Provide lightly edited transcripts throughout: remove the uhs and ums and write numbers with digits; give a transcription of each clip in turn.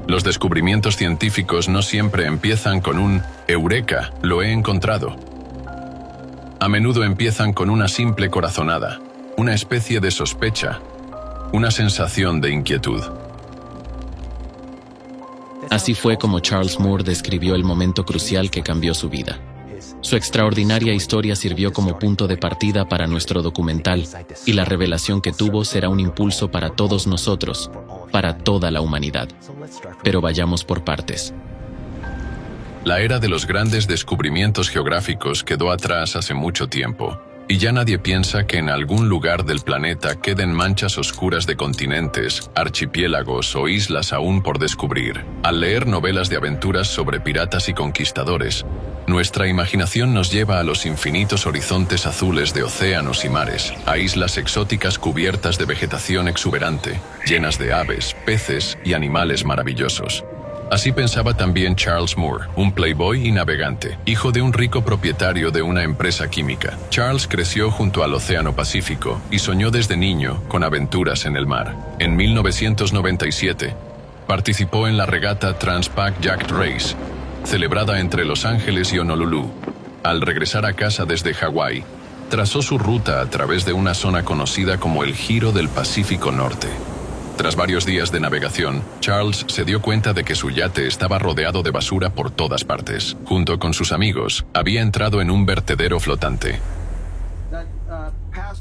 Los descubrimientos científicos no siempre empiezan con un «Eureka, lo he encontrado». A menudo empiezan con una simple corazonada, una especie de sospecha, una sensación de inquietud. Así fue como Charles Moore describió el momento crucial que cambió su vida. Su extraordinaria historia sirvió como punto de partida para nuestro documental, y la revelación que tuvo será un impulso para todos nosotros, para toda la humanidad. Pero vayamos por partes. La era de los grandes descubrimientos geográficos quedó atrás hace mucho tiempo, y ya nadie piensa que en algún lugar del planeta queden manchas oscuras de continentes, archipiélagos o islas aún por descubrir. Al leer novelas de aventuras sobre piratas y conquistadores, nuestra imaginación nos lleva a los infinitos horizontes azules de océanos y mares, a islas exóticas cubiertas de vegetación exuberante, llenas de aves, peces y animales maravillosos. Así pensaba también Charles Moore, un playboy y navegante, hijo de un rico propietario de una empresa química. Charles creció junto al Océano Pacífico y soñó desde niño con aventuras en el mar. En 1997, participó en la regata Transpac Yacht Race, celebrada entre Los Ángeles y Honolulu. Al regresar a casa desde Hawái, trazó su ruta a través de una zona conocida como el Giro del Pacífico Norte. Tras varios días de navegación, Charles se dio cuenta de que su yate estaba rodeado de basura por todas partes. Junto con sus amigos, había entrado en un vertedero flotante.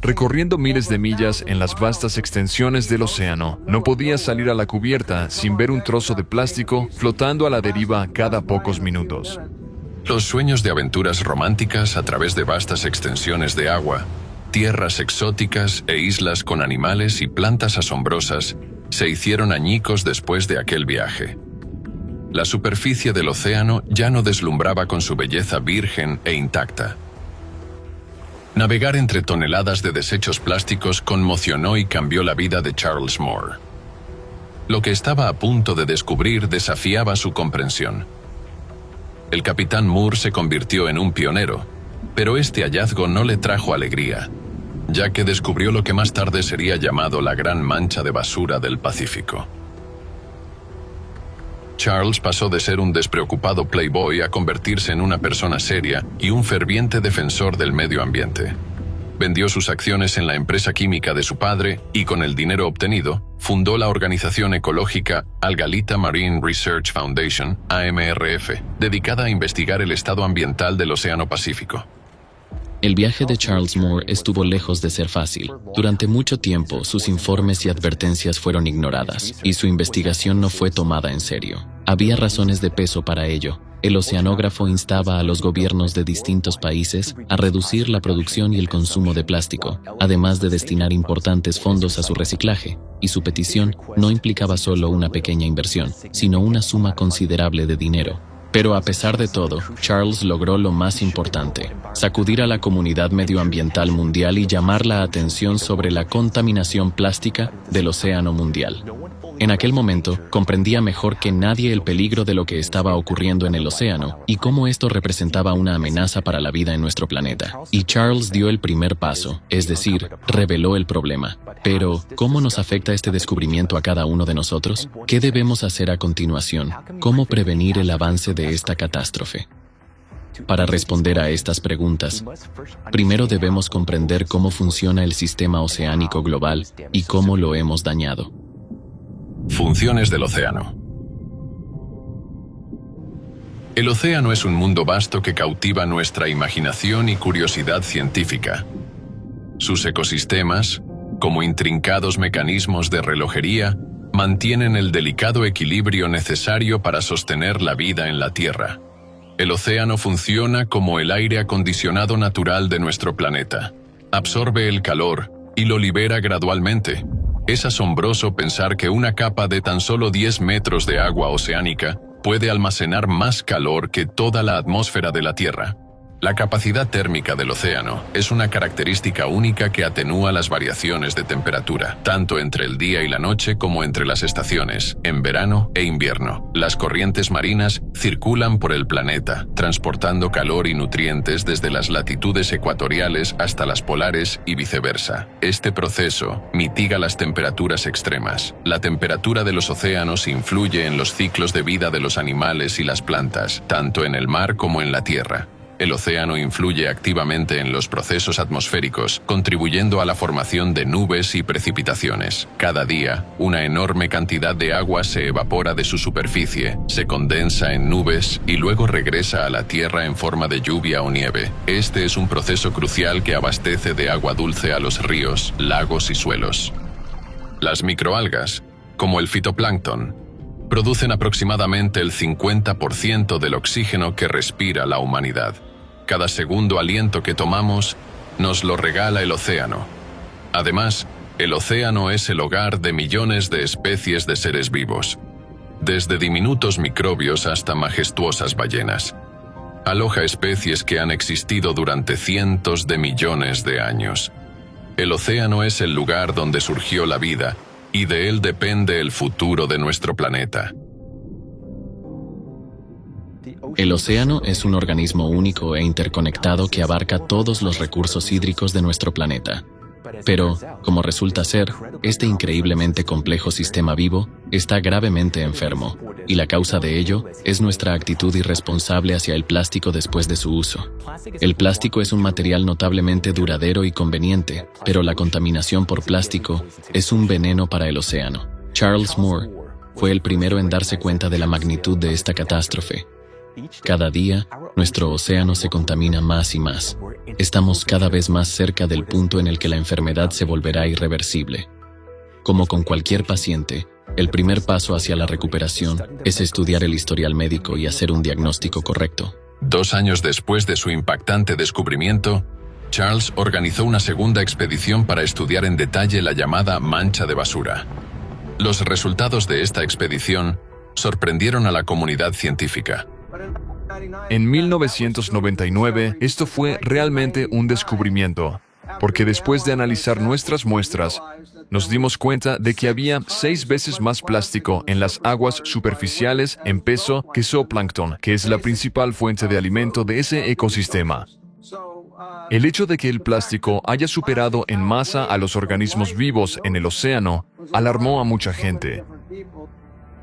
Recorriendo miles de millas en las vastas extensiones del océano, no podía salir a la cubierta sin ver un trozo de plástico flotando a la deriva cada pocos minutos. Los sueños de aventuras románticas a través de vastas extensiones de agua, tierras exóticas e islas con animales y plantas asombrosas se hicieron añicos después de aquel viaje. La superficie del océano ya no deslumbraba con su belleza virgen e intacta. Navegar entre toneladas de desechos plásticos conmocionó y cambió la vida de Charles Moore. Lo que estaba a punto de descubrir desafiaba su comprensión. El capitán Moore se convirtió en un pionero, pero este hallazgo no le trajo alegría, ya que descubrió lo que más tarde sería llamado la gran mancha de basura del Pacífico. Charles pasó de ser un despreocupado playboy a convertirse en una persona seria y un ferviente defensor del medio ambiente. Vendió sus acciones en la empresa química de su padre y con el dinero obtenido, fundó la organización ecológica Algalita Marine Research Foundation, AMRF, dedicada a investigar el estado ambiental del Océano Pacífico. El viaje de Charles Moore estuvo lejos de ser fácil. Durante mucho tiempo, sus informes y advertencias fueron ignoradas, y su investigación no fue tomada en serio. Había razones de peso para ello. El oceanógrafo instaba a los gobiernos de distintos países a reducir la producción y el consumo de plástico, además de destinar importantes fondos a su reciclaje, y su petición no implicaba solo una pequeña inversión, sino una suma considerable de dinero. Pero a pesar de todo, Charles logró lo más importante: sacudir a la comunidad medioambiental mundial y llamar la atención sobre la contaminación plástica del océano mundial. En aquel momento, comprendía mejor que nadie el peligro de lo que estaba ocurriendo en el océano y cómo esto representaba una amenaza para la vida en nuestro planeta. Y Charles dio el primer paso, es decir, reveló el problema. Pero, ¿cómo nos afecta este descubrimiento a cada uno de nosotros? ¿Qué debemos hacer a continuación? ¿Cómo prevenir el avance de esta catástrofe? Para responder a estas preguntas, primero debemos comprender cómo funciona el sistema oceánico global y cómo lo hemos dañado. Funciones del océano. El océano es un mundo vasto que cautiva nuestra imaginación y curiosidad científica. Sus ecosistemas, como intrincados mecanismos de relojería, mantienen el delicado equilibrio necesario para sostener la vida en la Tierra. El océano funciona como el aire acondicionado natural de nuestro planeta. Absorbe el calor y lo libera gradualmente. Es asombroso pensar que una capa de tan solo 10 metros de agua oceánica puede almacenar más calor que toda la atmósfera de la Tierra. La capacidad térmica del océano es una característica única que atenúa las variaciones de temperatura, tanto entre el día y la noche como entre las estaciones, en verano e invierno. Las corrientes marinas circulan por el planeta, transportando calor y nutrientes desde las latitudes ecuatoriales hasta las polares y viceversa. Este proceso mitiga las temperaturas extremas. La temperatura de los océanos influye en los ciclos de vida de los animales y las plantas, tanto en el mar como en la tierra. El océano influye activamente en los procesos atmosféricos, contribuyendo a la formación de nubes y precipitaciones. Cada día, una enorme cantidad de agua se evapora de su superficie, se condensa en nubes y luego regresa a la Tierra en forma de lluvia o nieve. Este es un proceso crucial que abastece de agua dulce a los ríos, lagos y suelos. Las microalgas, como el fitoplancton, producen aproximadamente el 50% del oxígeno que respira la humanidad. Cada segundo aliento que tomamos nos lo regala el océano. Además, el océano es el hogar de millones de especies de seres vivos, desde diminutos microbios hasta majestuosas ballenas. Aloja especies que han existido durante cientos de millones de años. El océano es el lugar donde surgió la vida, y de él depende el futuro de nuestro planeta. El océano es un organismo único e interconectado que abarca todos los recursos hídricos de nuestro planeta. Pero, como resulta ser, este increíblemente complejo sistema vivo está gravemente enfermo, y la causa de ello es nuestra actitud irresponsable hacia el plástico después de su uso. El plástico es un material notablemente duradero y conveniente, pero la contaminación por plástico es un veneno para el océano. Charles Moore fue el primero en darse cuenta de la magnitud de esta catástrofe. Cada día, nuestro océano se contamina más y más. Estamos cada vez más cerca del punto en el que la enfermedad se volverá irreversible. Como con cualquier paciente, el primer paso hacia la recuperación es estudiar el historial médico y hacer un diagnóstico correcto. 2 años después de su impactante descubrimiento, Charles organizó una segunda expedición para estudiar en detalle la llamada mancha de basura. Los resultados de esta expedición sorprendieron a la comunidad científica. En 1999, esto fue realmente un descubrimiento, porque después de analizar nuestras muestras, nos dimos cuenta de que había 6 veces más plástico en las aguas superficiales en peso que zooplancton, que es la principal fuente de alimento de ese ecosistema. El hecho de que el plástico haya superado en masa a los organismos vivos en el océano alarmó a mucha gente.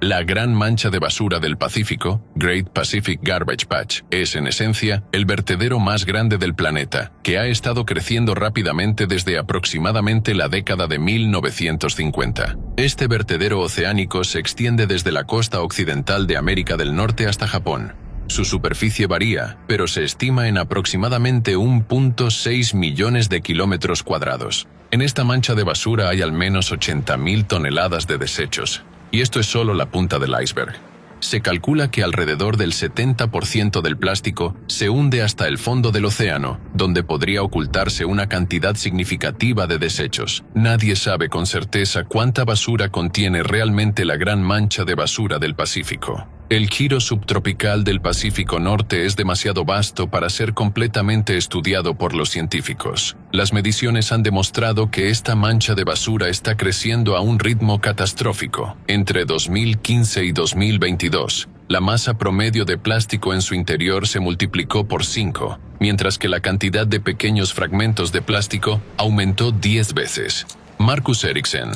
La gran mancha de basura del Pacífico, Great Pacific Garbage Patch, es en esencia el vertedero más grande del planeta, que ha estado creciendo rápidamente desde aproximadamente la década de 1950. Este vertedero oceánico se extiende desde la costa occidental de América del Norte hasta Japón. Su superficie varía, pero se estima en aproximadamente 1.6 millones de kilómetros cuadrados. En esta mancha de basura hay al menos 80.000 toneladas de desechos. Y esto es solo la punta del iceberg. Se calcula que alrededor del 70% del plástico se hunde hasta el fondo del océano, donde podría ocultarse una cantidad significativa de desechos. Nadie sabe con certeza cuánta basura contiene realmente la gran mancha de basura del Pacífico. El giro subtropical del Pacífico Norte es demasiado vasto para ser completamente estudiado por los científicos. Las mediciones han demostrado que esta mancha de basura está creciendo a un ritmo catastrófico. Entre 2015 y 2022, la masa promedio de plástico en su interior se multiplicó por 5, mientras que la cantidad de pequeños fragmentos de plástico aumentó 10 veces. Marcus Ericsson,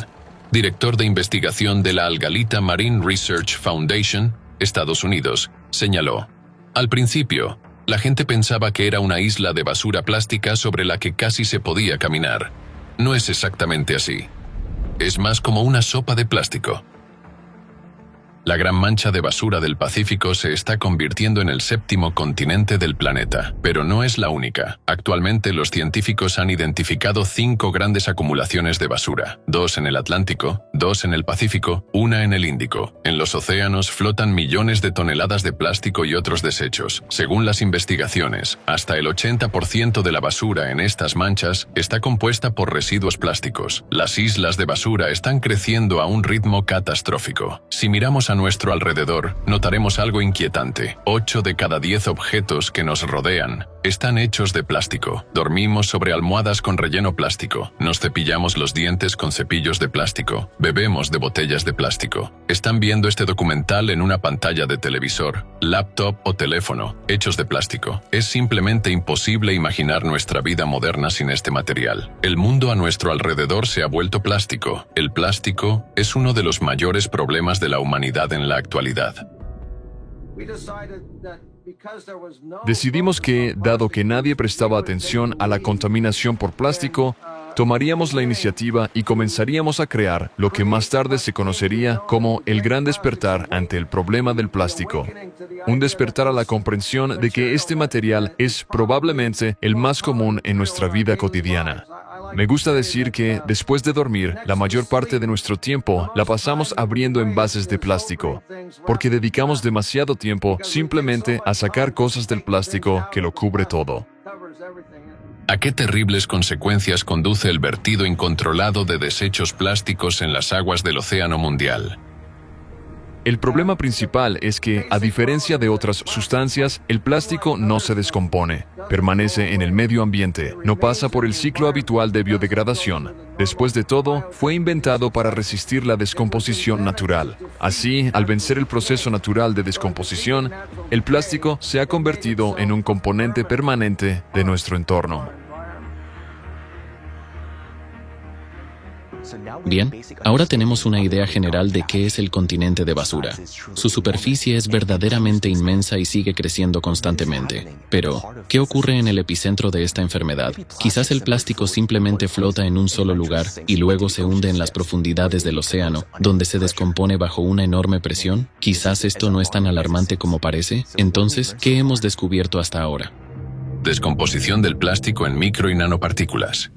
director de investigación de la Algalita Marine Research Foundation, Estados Unidos, señaló: al principio, la gente pensaba que era una isla de basura plástica sobre la que casi se podía caminar. No es exactamente así. Es más como una sopa de plástico. La gran mancha de basura del Pacífico se está convirtiendo en el 7º continente del planeta, pero no es la única. Actualmente los científicos han identificado 5 grandes acumulaciones de basura, 2 en el Atlántico, 2 en el Pacífico, 1 en el Índico. En los océanos flotan millones de toneladas de plástico y otros desechos. Según las investigaciones, hasta el 80% de la basura en estas manchas está compuesta por residuos plásticos. Las islas de basura están creciendo a un ritmo catastrófico. Si miramos a a nuestro alrededor, notaremos algo inquietante. 8 de cada 10 objetos que nos rodean están hechos de plástico. Dormimos sobre almohadas con relleno plástico. Nos cepillamos los dientes con cepillos de plástico. Bebemos de botellas de plástico. Están viendo este documental en una pantalla de televisor, laptop o teléfono, hechos de plástico. Es simplemente imposible imaginar nuestra vida moderna sin este material. El mundo a nuestro alrededor se ha vuelto plástico. El plástico es uno de los mayores problemas de la humanidad en la actualidad. Decidimos que, dado que nadie prestaba atención a la contaminación por plástico, tomaríamos la iniciativa y comenzaríamos a crear lo que más tarde se conocería como el gran despertar ante el problema del plástico. Un despertar a la comprensión de que este material es probablemente el más común en nuestra vida cotidiana. Me gusta decir que, después de dormir, la mayor parte de nuestro tiempo la pasamos abriendo envases de plástico, porque dedicamos demasiado tiempo simplemente a sacar cosas del plástico que lo cubre todo. ¿A qué terribles consecuencias conduce el vertido incontrolado de desechos plásticos en las aguas del Océano Mundial? El problema principal es que, a diferencia de otras sustancias, el plástico no se descompone, permanece en el medio ambiente, no pasa por el ciclo habitual de biodegradación. Después de todo, fue inventado para resistir la descomposición natural. Así, al vencer el proceso natural de descomposición, el plástico se ha convertido en un componente permanente de nuestro entorno. Bien, ahora tenemos una idea general de qué es el continente de basura. Su superficie es verdaderamente inmensa y sigue creciendo constantemente. Pero, ¿qué ocurre en el epicentro de esta enfermedad? Quizás el plástico simplemente flota en un solo lugar y luego se hunde en las profundidades del océano, donde se descompone bajo una enorme presión. Quizás esto no es tan alarmante como parece. Entonces, ¿qué hemos descubierto hasta ahora? Descomposición del plástico en micro y nanopartículas.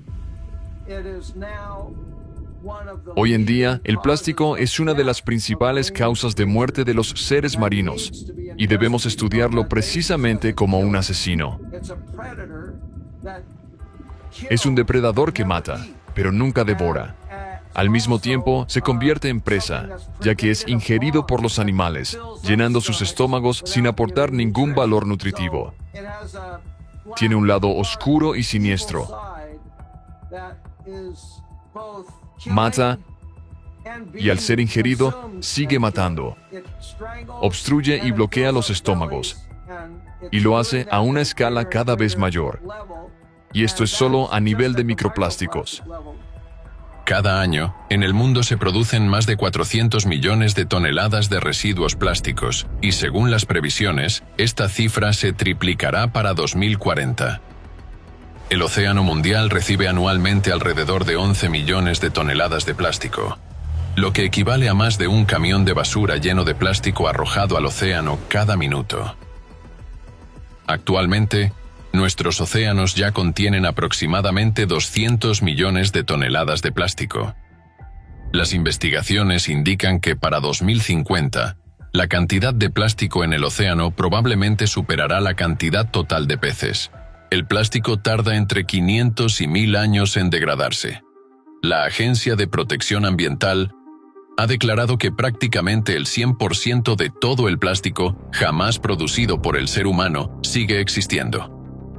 Hoy en día, el plástico es una de las principales causas de muerte de los seres marinos, y debemos estudiarlo precisamente como un asesino. Es un depredador que mata, pero nunca devora. Al mismo tiempo, se convierte en presa, ya que es ingerido por los animales, llenando sus estómagos sin aportar ningún valor nutritivo. Tiene un lado oscuro y siniestro. Mata y, al ser ingerido, sigue matando. Obstruye y bloquea los estómagos, y lo hace a una escala cada vez mayor. Y esto es solo a nivel de microplásticos. Cada año, en el mundo se producen más de 400 millones de toneladas de residuos plásticos, y según las previsiones, esta cifra se triplicará para 2040. El Océano Mundial recibe anualmente alrededor de 11 millones de toneladas de plástico, lo que equivale a más de un camión de basura lleno de plástico arrojado al océano cada minuto. Actualmente, nuestros océanos ya contienen aproximadamente 200 millones de toneladas de plástico. Las investigaciones indican que para 2050, la cantidad de plástico en el océano probablemente superará la cantidad total de peces. El plástico tarda entre 500 y 1000 años en degradarse. La Agencia de Protección Ambiental ha declarado que prácticamente el 100% de todo el plástico jamás producido por el ser humano sigue existiendo.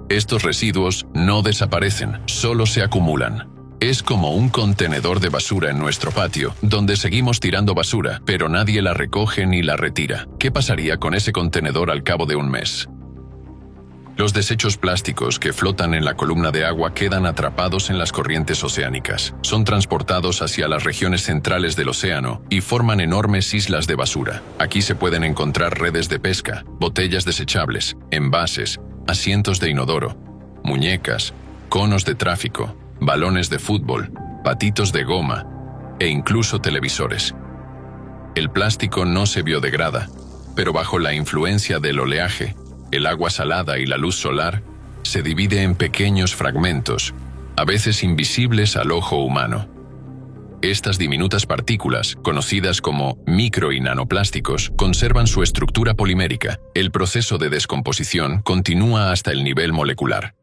Estos residuos no desaparecen, solo se acumulan. Es como un contenedor de basura en nuestro patio, donde seguimos tirando basura, pero nadie la recoge ni la retira. ¿Qué pasaría con ese contenedor al cabo de un mes? Los desechos plásticos que flotan en la columna de agua quedan atrapados en las corrientes oceánicas. Son transportados hacia las regiones centrales del océano y forman enormes islas de basura. Aquí se pueden encontrar redes de pesca, botellas desechables, envases, asientos de inodoro, muñecas, conos de tráfico, balones de fútbol, patitos de goma e incluso televisores. El plástico no se biodegrada, pero bajo la influencia del oleaje, el agua salada y la luz solar, se divide en pequeños fragmentos, a veces invisibles al ojo humano. Estas diminutas partículas, conocidas como micro y nanoplásticos, conservan su estructura polimérica. El proceso de descomposición continúa hasta el nivel molecular.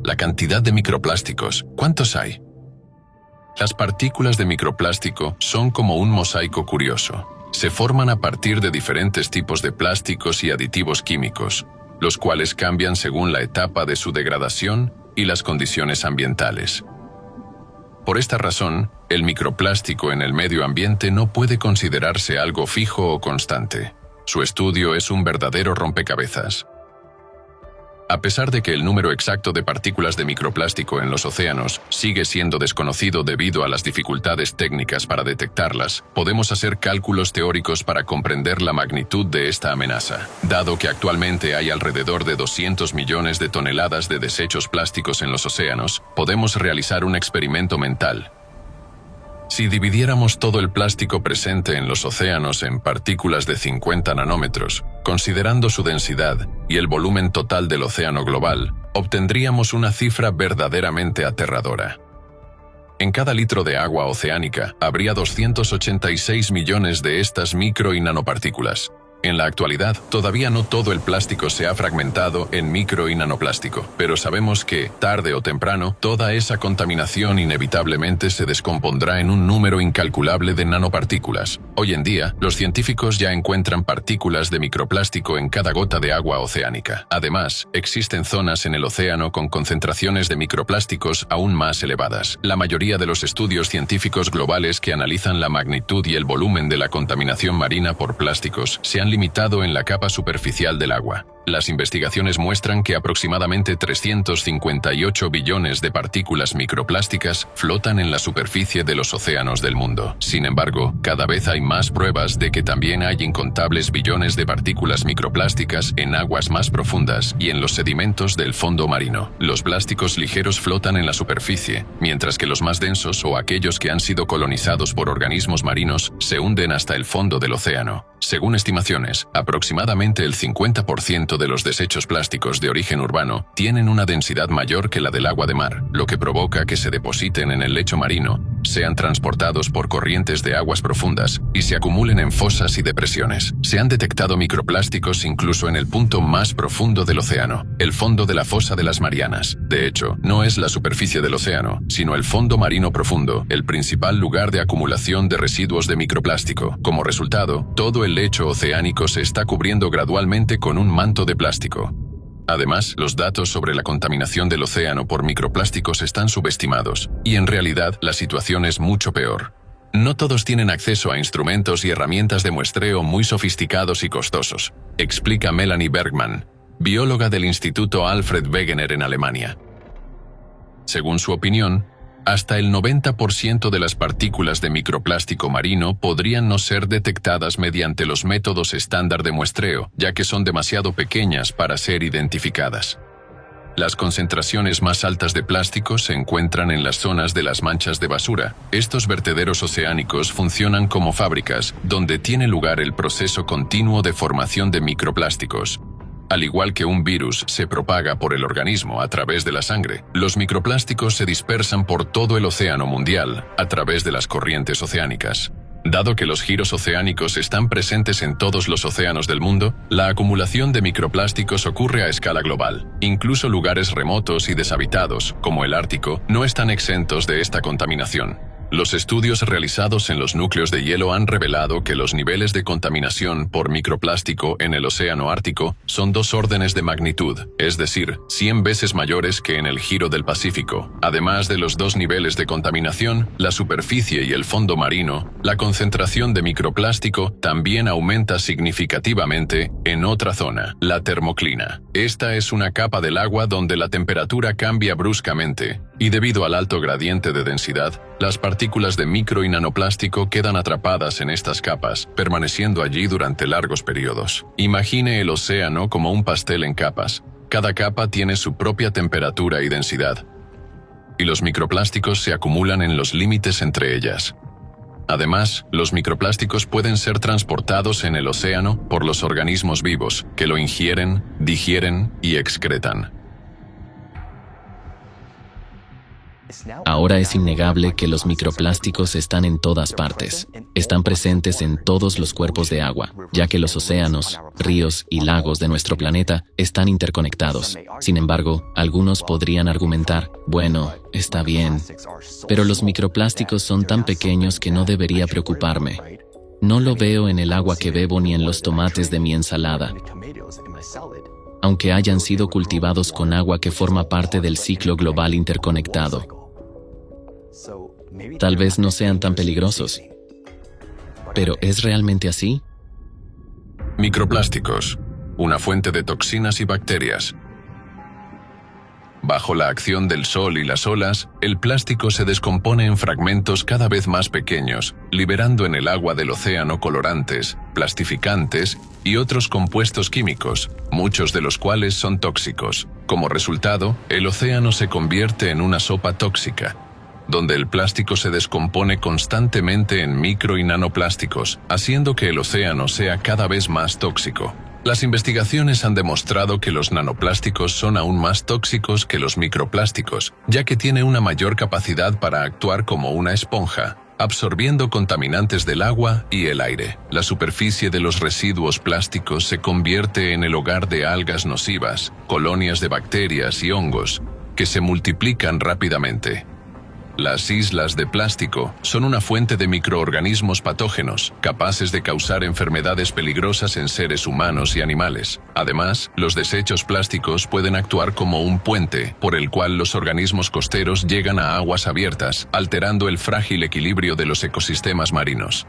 La cantidad de microplásticos, ¿cuántos hay? Las partículas de microplástico son como un mosaico curioso. Se forman a partir de diferentes tipos de plásticos y aditivos químicos, los cuales cambian según la etapa de su degradación y las condiciones ambientales. Por esta razón, el microplástico en el medio ambiente no puede considerarse algo fijo o constante. Su estudio es un verdadero rompecabezas. A pesar de que el número exacto de partículas de microplástico en los océanos sigue siendo desconocido debido a las dificultades técnicas para detectarlas, podemos hacer cálculos teóricos para comprender la magnitud de esta amenaza. Dado que actualmente hay alrededor de 200 millones de toneladas de desechos plásticos en los océanos, podemos realizar un experimento mental. Si dividiéramos todo el plástico presente en los océanos en partículas de 50 nanómetros, considerando su densidad y el volumen total del océano global, obtendríamos una cifra verdaderamente aterradora. En cada litro de agua oceánica habría 286 millones de estas micro y nanopartículas. En la actualidad, todavía no todo el plástico se ha fragmentado en micro y nanoplástico, pero sabemos que, tarde o temprano, toda esa contaminación inevitablemente se descompondrá en un número incalculable de nanopartículas. Hoy en día, los científicos ya encuentran partículas de microplástico en cada gota de agua oceánica. Además, existen zonas en el océano con concentraciones de microplásticos aún más elevadas. La mayoría de los estudios científicos globales que analizan la magnitud y el volumen de la contaminación marina por plásticos se han limitado en la capa superficial del agua. Las investigaciones muestran que aproximadamente 358 billones de partículas microplásticas flotan en la superficie de los océanos del mundo. Sin embargo, cada vez hay más pruebas de que también hay incontables billones de partículas microplásticas en aguas más profundas y en los sedimentos del fondo marino. Los plásticos ligeros flotan en la superficie, mientras que los más densos o aquellos que han sido colonizados por organismos marinos se hunden hasta el fondo del océano. Según estimaciones, aproximadamente el 50% de los desechos plásticos de origen urbano tienen una densidad mayor que la del agua de mar, lo que provoca que se depositen en el lecho marino, sean transportados por corrientes de aguas profundas y se acumulen en fosas y depresiones. Se han detectado microplásticos incluso en el punto más profundo del océano, el fondo de la fosa de las Marianas. De hecho, no es la superficie del océano, sino el fondo marino profundo, el principal lugar de acumulación de residuos de microplástico. Como resultado, todo el lecho oceánico se está cubriendo gradualmente con un manto de plástico. Además, los datos sobre la contaminación del océano por microplásticos están subestimados, y en realidad la situación es mucho peor. No todos tienen acceso a instrumentos y herramientas de muestreo muy sofisticados y costosos, explica Melanie Bergman, bióloga del Instituto Alfred Wegener en Alemania. Según su opinión, hasta el 90% de las partículas de microplástico marino podrían no ser detectadas mediante los métodos estándar de muestreo, ya que son demasiado pequeñas para ser identificadas. Las concentraciones más altas de plástico se encuentran en las zonas de las manchas de basura. Estos vertederos oceánicos funcionan como fábricas, donde tiene lugar el proceso continuo de formación de microplásticos. Al igual que un virus se propaga por el organismo a través de la sangre, los microplásticos se dispersan por todo el océano mundial a través de las corrientes oceánicas. Dado que los giros oceánicos están presentes en todos los océanos del mundo, la acumulación de microplásticos ocurre a escala global. Incluso lugares remotos y deshabitados, como el Ártico, no están exentos de esta contaminación. Los estudios realizados en los núcleos de hielo han revelado que los niveles de contaminación por microplástico en el océano Ártico son 2 órdenes de magnitud, es decir, 100 veces mayores que en el giro del Pacífico. Además de los 2 niveles de contaminación, la superficie y el fondo marino, la concentración de microplástico también aumenta significativamente en otra zona, la termoclina. Esta es una capa del agua donde la temperatura cambia bruscamente, y debido al alto gradiente de densidad, las partículas de micro y nanoplástico quedan atrapadas en estas capas, permaneciendo allí durante largos periodos. Imagine el océano como un pastel en capas. Cada capa tiene su propia temperatura y densidad, y los microplásticos se acumulan en los límites entre ellas. Además, los microplásticos pueden ser transportados en el océano por los organismos vivos, que lo ingieren, digieren y excretan. Ahora es innegable que los microplásticos están en todas partes. Están presentes en todos los cuerpos de agua, ya que los océanos, ríos y lagos de nuestro planeta están interconectados. Sin embargo, algunos podrían argumentar, bueno, está bien, pero los microplásticos son tan pequeños que no debería preocuparme. No lo veo en el agua que bebo ni en los tomates de mi ensalada, aunque hayan sido cultivados con agua que forma parte del ciclo global interconectado. Tal vez no sean tan peligrosos. ¿Pero es realmente así? Microplásticos, una fuente de toxinas y bacterias. Bajo la acción del sol y las olas, el plástico se descompone en fragmentos cada vez más pequeños, liberando en el agua del océano colorantes, plastificantes y otros compuestos químicos, muchos de los cuales son tóxicos. Como resultado, el océano se convierte en una sopa tóxica, donde el plástico se descompone constantemente en micro y nanoplásticos, haciendo que el océano sea cada vez más tóxico. Las investigaciones han demostrado que los nanoplásticos son aún más tóxicos que los microplásticos, ya que tiene una mayor capacidad para actuar como una esponja, absorbiendo contaminantes del agua y el aire. La superficie de los residuos plásticos se convierte en el hogar de algas nocivas, colonias de bacterias y hongos, que se multiplican rápidamente. Las islas de plástico son una fuente de microorganismos patógenos, capaces de causar enfermedades peligrosas en seres humanos y animales. Además, los desechos plásticos pueden actuar como un puente, por el cual los organismos costeros llegan a aguas abiertas, alterando el frágil equilibrio de los ecosistemas marinos.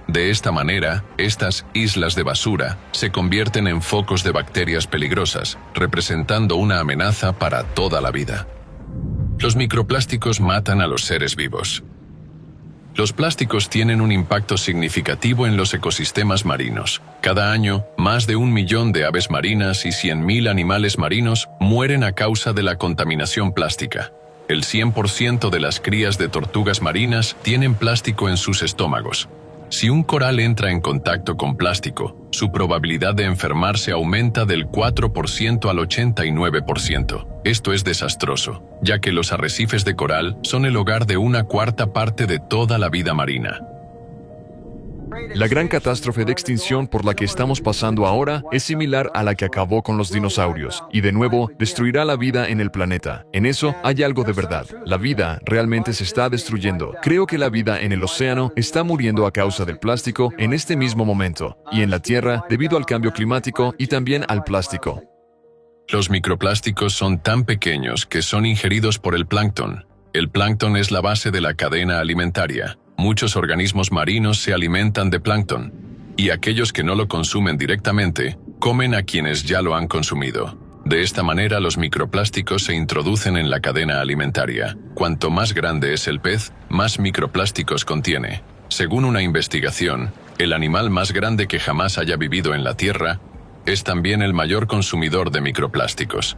De esta manera, estas islas de basura se convierten en focos de bacterias peligrosas, representando una amenaza para toda la vida. Los microplásticos matan a los seres vivos. Los plásticos tienen un impacto significativo en los ecosistemas marinos. Cada año, más de 1 millón de aves marinas y 100.000 animales marinos mueren a causa de la contaminación plástica. El 100% de las crías de tortugas marinas tienen plástico en sus estómagos. Si un coral entra en contacto con plástico, su probabilidad de enfermarse aumenta del 4% al 89%. Esto es desastroso, ya que los arrecifes de coral son el hogar de 1/4 parte de toda la vida marina. La gran catástrofe de extinción por la que estamos pasando ahora es similar a la que acabó con los dinosaurios, y de nuevo destruirá la vida en el planeta. En eso hay algo de verdad. La vida realmente se está destruyendo. Creo que la vida en el océano está muriendo a causa del plástico en este mismo momento, y en la Tierra debido al cambio climático y también al plástico. Los microplásticos son tan pequeños que son ingeridos por el plancton. El plancton es la base de la cadena alimentaria. Muchos organismos marinos se alimentan de plancton, y aquellos que no lo consumen directamente, comen a quienes ya lo han consumido. De esta manera, los microplásticos se introducen en la cadena alimentaria. Cuanto más grande es el pez, más microplásticos contiene. Según una investigación, el animal más grande que jamás haya vivido en la Tierra es también el mayor consumidor de microplásticos.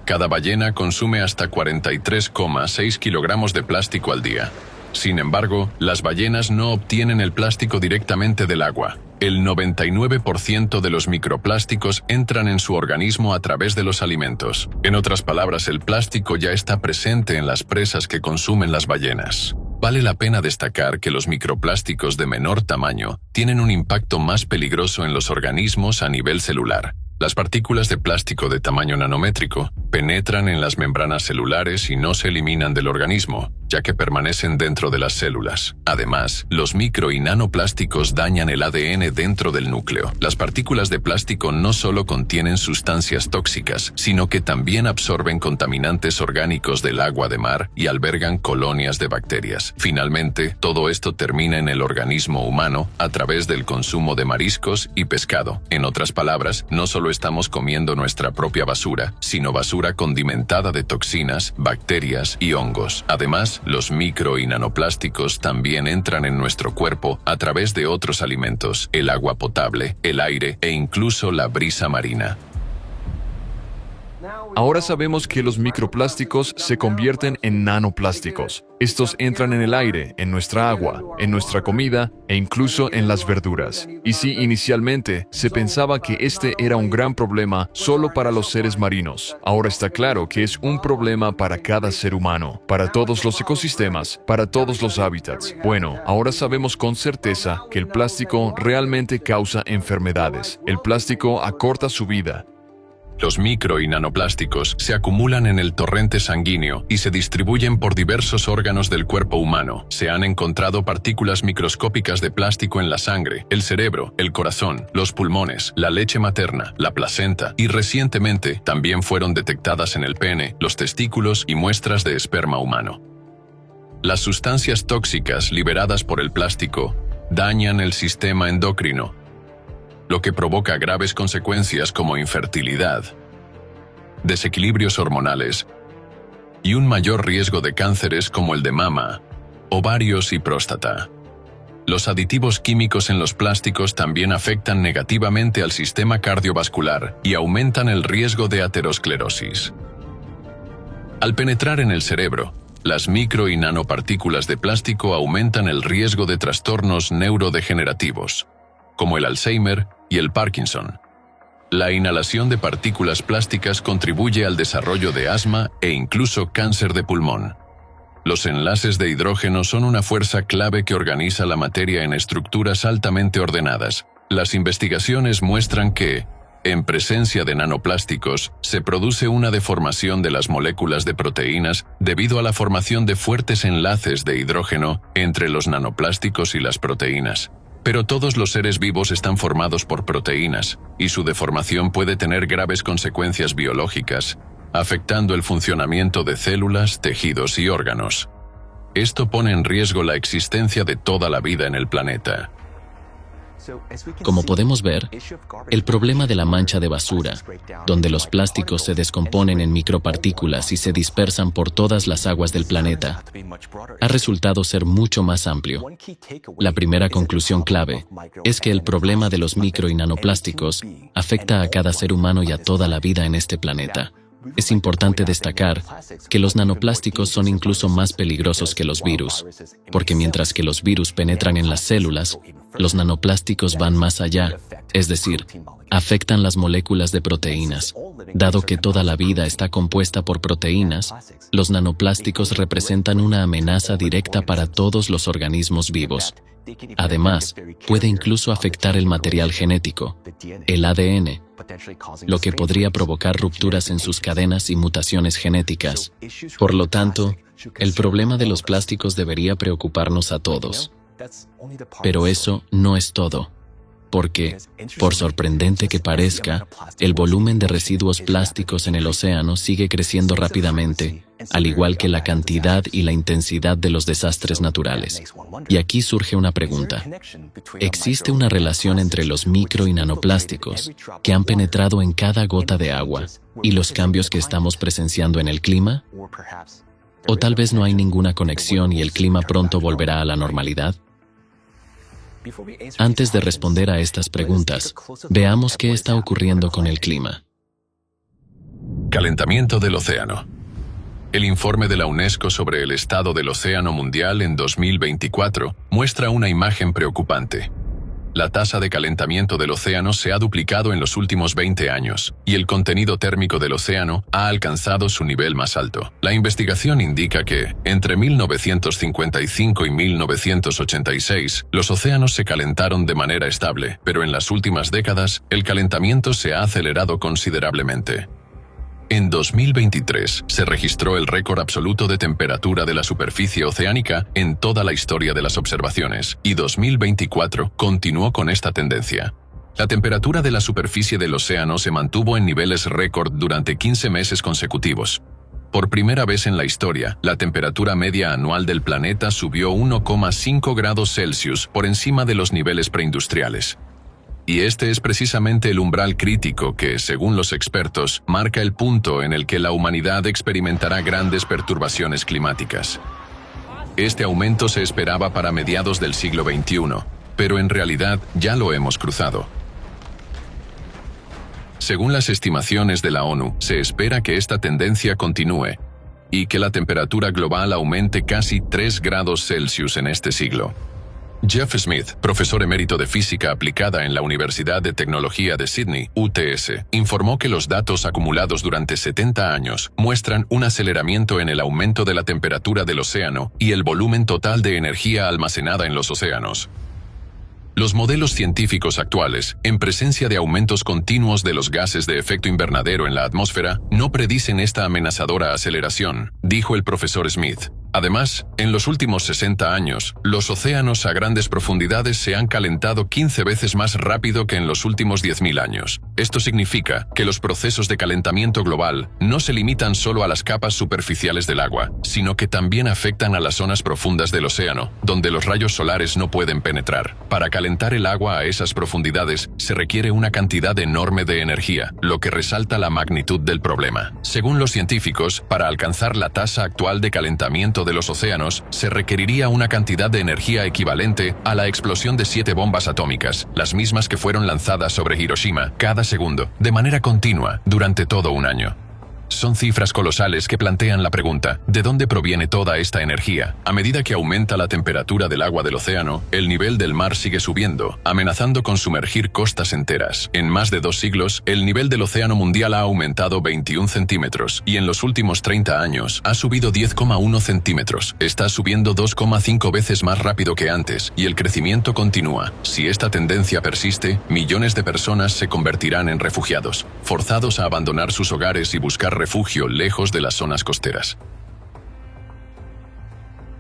Cada ballena consume hasta 43,6 kilogramos de plástico al día. Sin embargo, las ballenas no obtienen el plástico directamente del agua. El 99% de los microplásticos entran en su organismo a través de los alimentos. En otras palabras, el plástico ya está presente en las presas que consumen las ballenas. Vale la pena destacar que los microplásticos de menor tamaño tienen un impacto más peligroso en los organismos a nivel celular. Las partículas de plástico de tamaño nanométrico penetran en las membranas celulares y no se eliminan del organismo, ya que permanecen dentro de las células. Además, los micro y nanoplásticos dañan el ADN dentro del núcleo. Las partículas de plástico no solo contienen sustancias tóxicas, sino que también absorben contaminantes orgánicos del agua de mar y albergan colonias de bacterias. Finalmente, todo esto termina en el organismo humano a través del consumo de mariscos y pescado. En otras palabras, no solo estamos comiendo nuestra propia basura, sino basura condimentada de toxinas, bacterias y hongos. Además, los micro y nanoplásticos también entran en nuestro cuerpo a través de otros alimentos, el agua potable, el aire e incluso la brisa marina. Ahora sabemos que los microplásticos se convierten en nanoplásticos. Estos entran en el aire, en nuestra agua, en nuestra comida e incluso en las verduras. Y si inicialmente se pensaba que este era un gran problema solo para los seres marinos, ahora está claro que es un problema para cada ser humano, para todos los ecosistemas, para todos los hábitats. Bueno, ahora sabemos con certeza que el plástico realmente causa enfermedades. El plástico acorta su vida. Los micro y nanoplásticos se acumulan en el torrente sanguíneo y se distribuyen por diversos órganos del cuerpo humano. Se han encontrado partículas microscópicas de plástico en la sangre, el cerebro, el corazón, los pulmones, la leche materna, la placenta y recientemente también fueron detectadas en el pene, los testículos y muestras de esperma humano. Las sustancias tóxicas liberadas por el plástico dañan el sistema endocrino, lo que provoca graves consecuencias como infertilidad, desequilibrios hormonales y un mayor riesgo de cánceres como el de mama, ovarios y próstata. Los aditivos químicos en los plásticos también afectan negativamente al sistema cardiovascular y aumentan el riesgo de aterosclerosis. Al penetrar en el cerebro, las micro y nanopartículas de plástico aumentan el riesgo de trastornos neurodegenerativos, como el Alzheimer y el Parkinson. La inhalación de partículas plásticas contribuye al desarrollo de asma e incluso cáncer de pulmón. Los enlaces de hidrógeno son una fuerza clave que organiza la materia en estructuras altamente ordenadas. Las investigaciones muestran que, en presencia de nanoplásticos, se produce una deformación de las moléculas de proteínas debido a la formación de fuertes enlaces de hidrógeno entre los nanoplásticos y las proteínas. Pero todos los seres vivos están formados por proteínas, y su deformación puede tener graves consecuencias biológicas, afectando el funcionamiento de células, tejidos y órganos. Esto pone en riesgo la existencia de toda la vida en el planeta. Como podemos ver, el problema de la mancha de basura, donde los plásticos se descomponen en micropartículas y se dispersan por todas las aguas del planeta, ha resultado ser mucho más amplio. La primera conclusión clave es que el problema de los micro y nanoplásticos afecta a cada ser humano y a toda la vida en este planeta. Es importante destacar que los nanoplásticos son incluso más peligrosos que los virus, porque mientras que los virus penetran en las células, los nanoplásticos van más allá, es decir, afectan las moléculas de proteínas. Dado que toda la vida está compuesta por proteínas, los nanoplásticos representan una amenaza directa para todos los organismos vivos. Además, puede incluso afectar el material genético, el ADN, lo que podría provocar rupturas en sus cadenas y mutaciones genéticas. Por lo tanto, el problema de los plásticos debería preocuparnos a todos. Pero eso no es todo, porque, por sorprendente que parezca, el volumen de residuos plásticos en el océano sigue creciendo rápidamente, al igual que la cantidad y la intensidad de los desastres naturales. Y aquí surge una pregunta. ¿Existe una relación entre los micro y nanoplásticos que han penetrado en cada gota de agua y los cambios que estamos presenciando en el clima? ¿O tal vez no hay ninguna conexión y el clima pronto volverá a la normalidad? Antes de responder a estas preguntas, veamos qué está ocurriendo con el clima. Calentamiento del océano. El informe de la UNESCO sobre el estado del océano mundial en 2024 muestra una imagen preocupante. La tasa de calentamiento del océano se ha duplicado en los últimos 20 años, y el contenido térmico del océano ha alcanzado su nivel más alto. La investigación indica que, entre 1955 y 1986, los océanos se calentaron de manera estable, pero en las últimas décadas, el calentamiento se ha acelerado considerablemente. En 2023 se registró el récord absoluto de temperatura de la superficie oceánica en toda la historia de las observaciones, y 2024 continuó con esta tendencia. La temperatura de la superficie del océano se mantuvo en niveles récord durante 15 meses consecutivos. Por primera vez en la historia, la temperatura media anual del planeta subió 1,5 grados Celsius por encima de los niveles preindustriales. Y este es precisamente el umbral crítico que, según los expertos, marca el punto en el que la humanidad experimentará grandes perturbaciones climáticas. Este aumento se esperaba para mediados del siglo XXI, pero en realidad ya lo hemos cruzado. Según las estimaciones de la ONU, se espera que esta tendencia continúe y que la temperatura global aumente casi 3 grados Celsius en este siglo. Jeff Smith, profesor emérito de física aplicada en la Universidad de Tecnología de Sydney, UTS, informó que los datos acumulados durante 70 años muestran un aceleramiento en el aumento de la temperatura del océano y el volumen total de energía almacenada en los océanos. Los modelos científicos actuales, en presencia de aumentos continuos de los gases de efecto invernadero en la atmósfera, no predicen esta amenazadora aceleración, dijo el profesor Smith. Además, en los últimos 60 años, los océanos a grandes profundidades se han calentado 15 veces más rápido que en los últimos 10.000 años. Esto significa que los procesos de calentamiento global no se limitan solo a las capas superficiales del agua, sino que también afectan a las zonas profundas del océano, donde los rayos solares no pueden penetrar. Para calentar el agua a esas profundidades se requiere una cantidad enorme de energía, lo que resalta la magnitud del problema. Según los científicos, para alcanzar la tasa actual de calentamiento de los océanos, se requeriría una cantidad de energía equivalente a la explosión de 7 bombas atómicas, las mismas que fueron lanzadas sobre Hiroshima, cada segundo, de manera continua, durante todo un año. Son cifras colosales que plantean la pregunta, ¿de dónde proviene toda esta energía? A medida que aumenta la temperatura del agua del océano, el nivel del mar sigue subiendo, amenazando con sumergir costas enteras. En más de 2 siglos, el nivel del océano mundial ha aumentado 21 centímetros, y en los últimos 30 años ha subido 10,1 centímetros. Está subiendo 2,5 veces más rápido que antes, y el crecimiento continúa. Si esta tendencia persiste, millones de personas se convertirán en refugiados, forzados a abandonar sus hogares y buscar refugio lejos de las zonas costeras.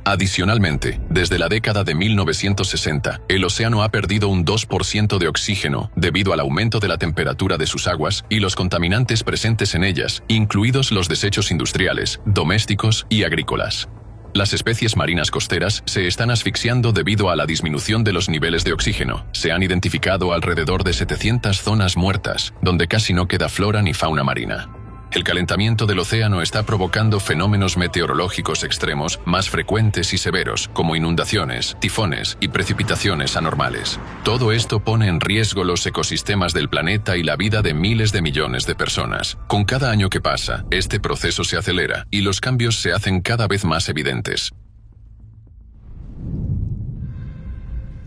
Adicionalmente, desde la década de 1960, el océano ha perdido un 2% de oxígeno debido al aumento de la temperatura de sus aguas y los contaminantes presentes en ellas, incluidos los desechos industriales, domésticos y agrícolas. Las especies marinas costeras se están asfixiando debido a la disminución de los niveles de oxígeno. Se han identificado alrededor de 700 zonas muertas, donde casi no queda flora ni fauna marina. El calentamiento del océano está provocando fenómenos meteorológicos extremos más frecuentes y severos, como inundaciones, tifones y precipitaciones anormales. Todo esto pone en riesgo los ecosistemas del planeta y la vida de miles de millones de personas. Con cada año que pasa, este proceso se acelera y los cambios se hacen cada vez más evidentes.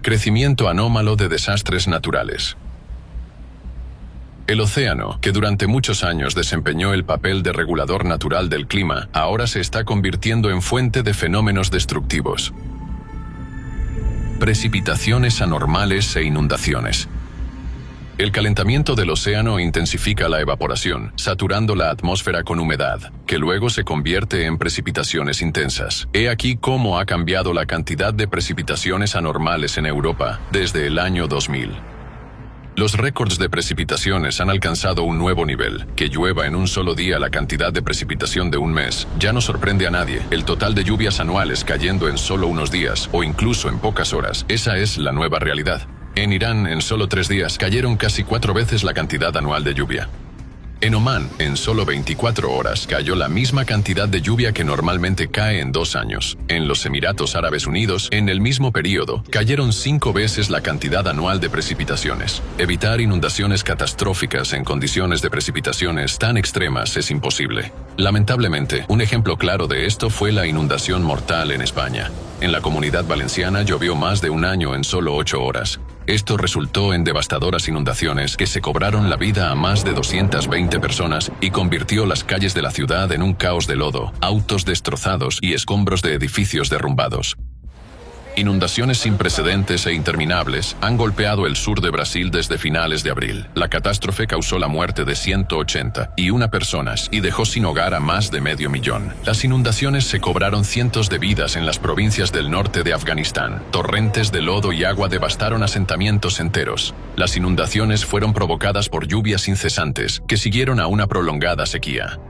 Crecimiento anómalo de desastres naturales. El océano, que durante muchos años desempeñó el papel de regulador natural del clima, ahora se está convirtiendo en fuente de fenómenos destructivos. Precipitaciones anormales e inundaciones. El calentamiento del océano intensifica la evaporación, saturando la atmósfera con humedad, que luego se convierte en precipitaciones intensas. He aquí cómo ha cambiado la cantidad de precipitaciones anormales en Europa desde el año 2000. Los récords de precipitaciones han alcanzado un nuevo nivel. Que llueva en un solo día la cantidad de precipitación de un mes ya no sorprende a nadie. El total de lluvias anuales cayendo en solo unos días o incluso en pocas horas, esa es la nueva realidad. En Irán, en solo 3 días, cayeron casi 4 veces la cantidad anual de lluvia. En Omán, en solo 24 horas, cayó la misma cantidad de lluvia que normalmente cae en 2 años. En los Emiratos Árabes Unidos, en el mismo periodo, cayeron 5 veces la cantidad anual de precipitaciones. Evitar inundaciones catastróficas en condiciones de precipitaciones tan extremas es imposible. Lamentablemente, un ejemplo claro de esto fue la inundación mortal en España. En la Comunidad Valenciana llovió más de un año en solo 8 horas. Esto resultó en devastadoras inundaciones que se cobraron la vida a más de 220 personas y convirtió las calles de la ciudad en un caos de lodo, autos destrozados y escombros de edificios derrumbados. Inundaciones sin precedentes e interminables han golpeado el sur de Brasil desde finales de abril. La catástrofe causó la muerte de 181 personas y dejó sin hogar a más de 500.000. Las inundaciones se cobraron cientos de vidas en las provincias del norte de Afganistán. Torrentes de lodo y agua devastaron asentamientos enteros. Las inundaciones fueron provocadas por lluvias incesantes que siguieron a una prolongada sequía.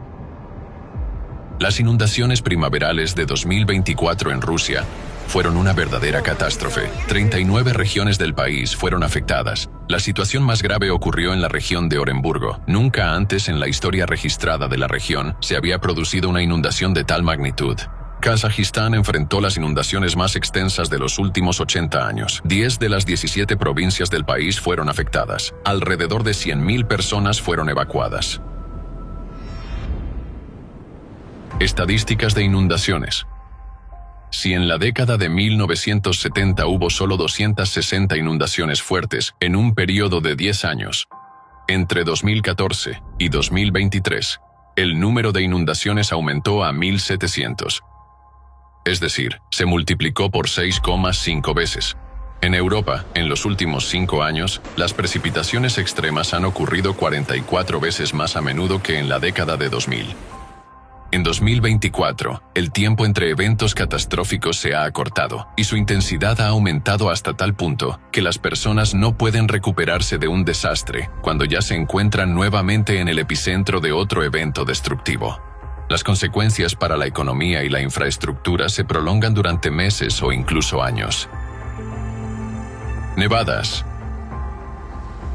Las inundaciones primaverales de 2024 en Rusia fueron una verdadera catástrofe. 39 regiones del país fueron afectadas. La situación más grave ocurrió en la región de Oremburgo. Nunca antes en la historia registrada de la región se había producido una inundación de tal magnitud. Kazajistán enfrentó las inundaciones más extensas de los últimos 80 años. 10 de las 17 provincias del país fueron afectadas. Alrededor de 100.000 personas fueron evacuadas. Estadísticas de inundaciones. Si en la década de 1970 hubo solo 260 inundaciones fuertes en un periodo de 10 años, entre 2014 y 2023, el número de inundaciones aumentó a 1.700. Es decir, se multiplicó por 6,5 veces. En Europa, en los últimos 5 años, las precipitaciones extremas han ocurrido 44 veces más a menudo que en la década de 2000. En 2024, el tiempo entre eventos catastróficos se ha acortado y su intensidad ha aumentado hasta tal punto que las personas no pueden recuperarse de un desastre cuando ya se encuentran nuevamente en el epicentro de otro evento destructivo. Las consecuencias para la economía y la infraestructura se prolongan durante meses o incluso años. Nevadas.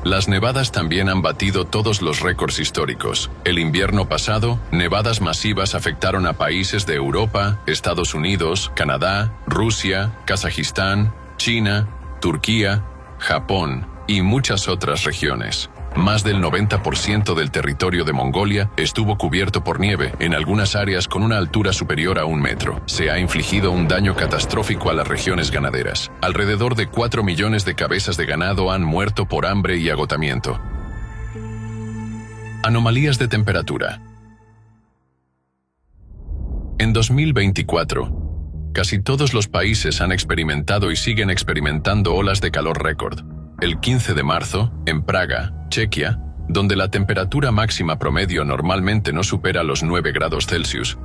Las nevadas también han batido todos los récords históricos. El invierno pasado, nevadas masivas afectaron a países de Europa, Estados Unidos, Canadá, Rusia, Kazajistán, China, Turquía, Japón y muchas otras regiones. Más del 90% del territorio de Mongolia estuvo cubierto por nieve, en algunas áreas con una altura superior a 1 metro. Se ha infligido un daño catastrófico a las regiones ganaderas. Alrededor de 4 millones de cabezas de ganado han muerto por hambre y agotamiento. Anomalías de temperatura. En 2024, casi todos los países han experimentado y siguen experimentando olas de calor récord. El 15 de marzo, en Praga, Chequia, donde la temperatura máxima promedio normalmente no supera los 9 grados Celsius,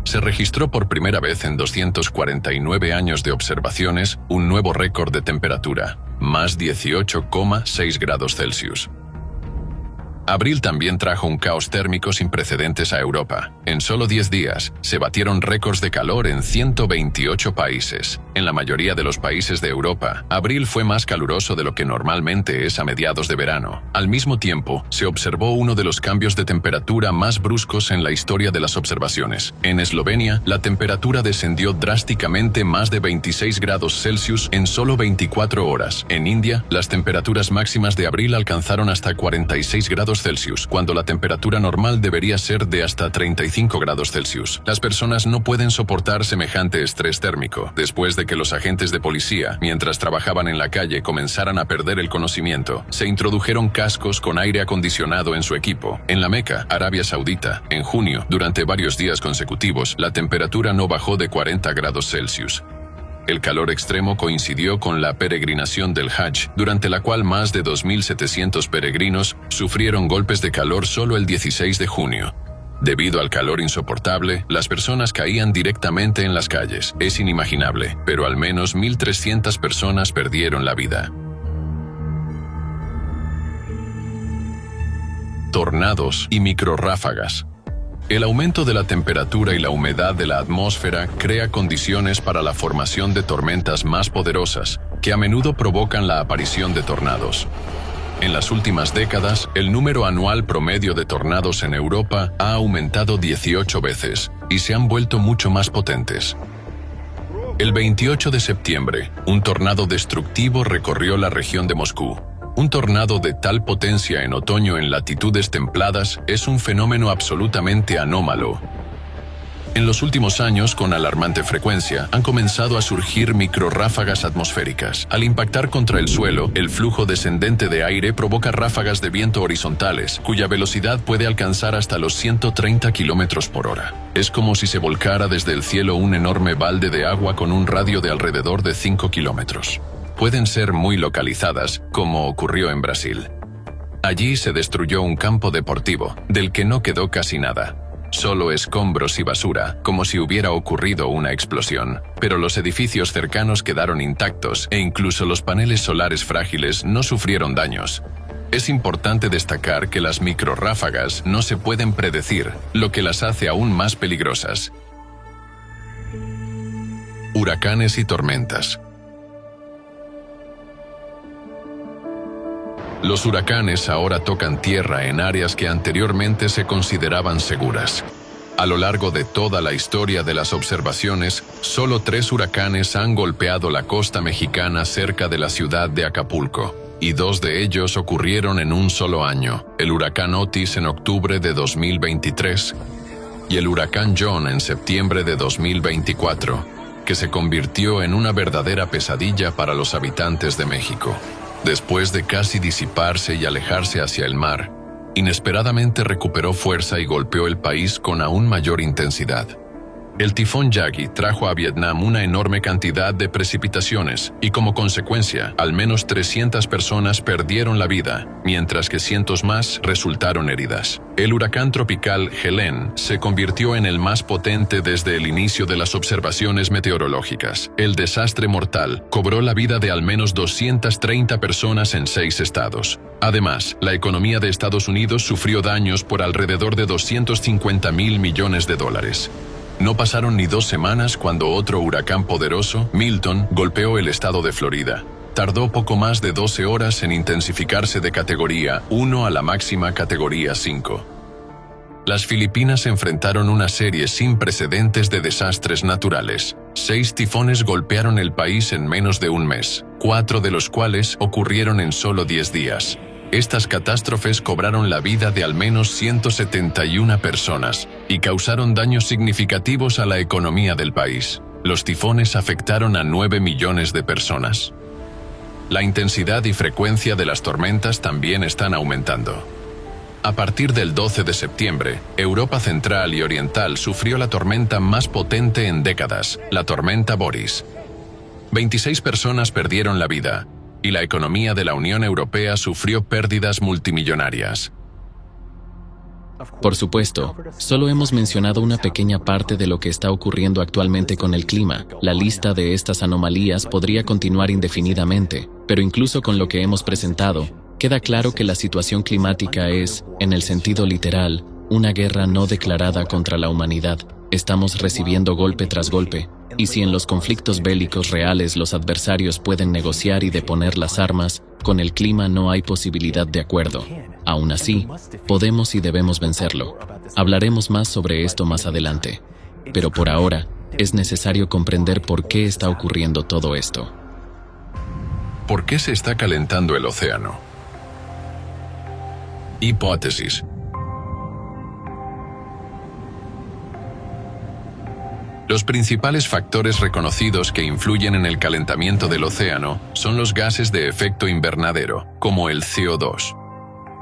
se registró por primera vez en 249 años de observaciones un nuevo récord de temperatura, más 18,6 grados Celsius. Abril también trajo un caos térmico sin precedentes a Europa. En solo 10 días, se batieron récords de calor en 128 países. En la mayoría de los países de Europa, abril fue más caluroso de lo que normalmente es a mediados de verano. Al mismo tiempo, se observó uno de los cambios de temperatura más bruscos en la historia de las observaciones. En Eslovenia, la temperatura descendió drásticamente más de 26 grados Celsius en solo 24 horas. En India, las temperaturas máximas de abril alcanzaron hasta 46 grados Celsius, cuando la temperatura normal debería ser de hasta 35 grados Celsius. Las personas no pueden soportar semejante estrés térmico. Después de que los agentes de policía, mientras trabajaban en la calle, comenzaran a perder el conocimiento, se introdujeron cascos con aire acondicionado en su equipo. En la Meca, Arabia Saudita, en junio, durante varios días consecutivos, la temperatura no bajó de 40 grados Celsius. El calor extremo coincidió con la peregrinación del Hajj, durante la cual más de 2.700 peregrinos sufrieron golpes de calor solo el 16 de junio. Debido al calor insoportable, las personas caían directamente en las calles. Es inimaginable, pero al menos 1.300 personas perdieron la vida. Tornados y microrráfagas. El aumento de la temperatura y la humedad de la atmósfera crea condiciones para la formación de tormentas más poderosas, que a menudo provocan la aparición de tornados. En las últimas décadas, el número anual promedio de tornados en Europa ha aumentado 18 veces y se han vuelto mucho más potentes. El 28 de septiembre, un tornado destructivo recorrió la región de Moscú. Un tornado de tal potencia en otoño en latitudes templadas es un fenómeno absolutamente anómalo. En los últimos años, con alarmante frecuencia, han comenzado a surgir microrráfagas atmosféricas. Al impactar contra el suelo, el flujo descendente de aire provoca ráfagas de viento horizontales, cuya velocidad puede alcanzar hasta los 130 km por hora. Es como si se volcara desde el cielo un enorme balde de agua con un radio de alrededor de 5 kilómetros. Pueden ser muy localizadas, como ocurrió en Brasil. Allí se destruyó un campo deportivo, del que no quedó casi nada. Solo escombros y basura, como si hubiera ocurrido una explosión. Pero los edificios cercanos quedaron intactos e incluso los paneles solares frágiles no sufrieron daños. Es importante destacar que las microrráfagas no se pueden predecir, lo que las hace aún más peligrosas. Huracanes y tormentas. Los huracanes ahora tocan tierra en áreas que anteriormente se consideraban seguras. A lo largo de toda la historia de las observaciones, solo 3 huracanes han golpeado la costa mexicana cerca de la ciudad de Acapulco, y 2 de ellos ocurrieron en un solo año: el huracán Otis en octubre de 2023 y el huracán John en septiembre de 2024, que se convirtió en una verdadera pesadilla para los habitantes de México. Después de casi disiparse y alejarse hacia el mar, inesperadamente recuperó fuerza y golpeó el país con aún mayor intensidad. El tifón Yagi trajo a Vietnam una enorme cantidad de precipitaciones y como consecuencia, al menos 300 personas perdieron la vida, mientras que cientos más resultaron heridas. El huracán tropical Helene se convirtió en el más potente desde el inicio de las observaciones meteorológicas. El desastre mortal cobró la vida de al menos 230 personas en 6 estados. Además, la economía de Estados Unidos sufrió daños por alrededor de $250.000 millones. No pasaron ni 2 semanas cuando otro huracán poderoso, Milton, golpeó el estado de Florida. Tardó poco más de 12 horas en intensificarse de categoría 1 a la máxima categoría 5. Las Filipinas enfrentaron una serie sin precedentes de desastres naturales. 6 tifones golpearon el país en menos de un mes, 4 de los cuales ocurrieron en solo 10 días. Estas catástrofes cobraron la vida de al menos 171 personas y causaron daños significativos a la economía del país. Los tifones afectaron a 9 millones de personas. La intensidad y frecuencia de las tormentas también están aumentando. A partir del 12 de septiembre, Europa Central y Oriental sufrió la tormenta más potente en décadas, la tormenta Boris. 26 personas perdieron la vida, y la economía de la Unión Europea sufrió pérdidas multimillonarias. Por supuesto, solo hemos mencionado una pequeña parte de lo que está ocurriendo actualmente con el clima. La lista de estas anomalías podría continuar indefinidamente, pero incluso con lo que hemos presentado, queda claro que la situación climática es, en el sentido literal, una guerra no declarada contra la humanidad. Estamos recibiendo golpe tras golpe, y si en los conflictos bélicos reales los adversarios pueden negociar y deponer las armas, con el clima no hay posibilidad de acuerdo. Aún así, podemos y debemos vencerlo. Hablaremos más sobre esto más adelante. Pero por ahora, es necesario comprender por qué está ocurriendo todo esto. ¿Por qué se está calentando el océano? Hipótesis. Los principales factores reconocidos que influyen en el calentamiento del océano son los gases de efecto invernadero, como el CO2.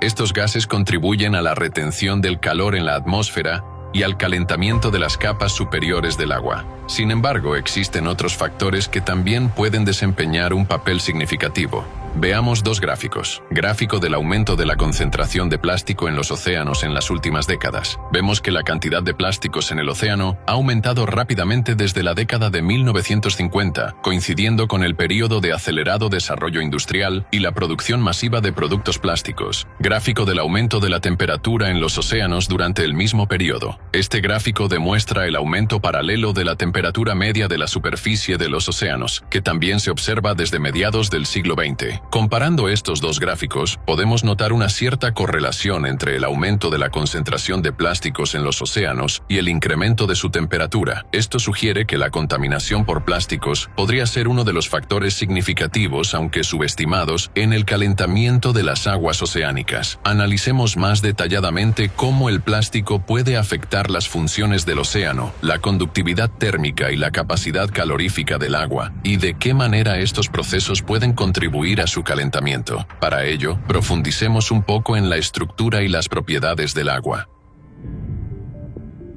Estos gases contribuyen a la retención del calor en la atmósfera y al calentamiento de las capas superiores del agua. Sin embargo, existen otros factores que también pueden desempeñar un papel significativo. Veamos 2 gráficos. Gráfico del aumento de la concentración de plástico en los océanos en las últimas décadas. Vemos que la cantidad de plásticos en el océano ha aumentado rápidamente desde la década de 1950, coincidiendo con el período de acelerado desarrollo industrial y la producción masiva de productos plásticos. Gráfico del aumento de la temperatura en los océanos durante el mismo período. Este gráfico demuestra el aumento paralelo de la temperatura media de la superficie de los océanos, que también se observa desde mediados del siglo XX. Comparando estos 2 gráficos, podemos notar una cierta correlación entre el aumento de la concentración de plásticos en los océanos y el incremento de su temperatura. Esto sugiere que la contaminación por plásticos podría ser uno de los factores significativos, aunque subestimados, en el calentamiento de las aguas oceánicas. Analicemos más detalladamente cómo el plástico puede afectar las funciones del océano, la conductividad térmica y la capacidad calorífica del agua, y de qué manera estos procesos pueden contribuir a su calentamiento. Para ello, profundicemos un poco en la estructura y las propiedades del agua.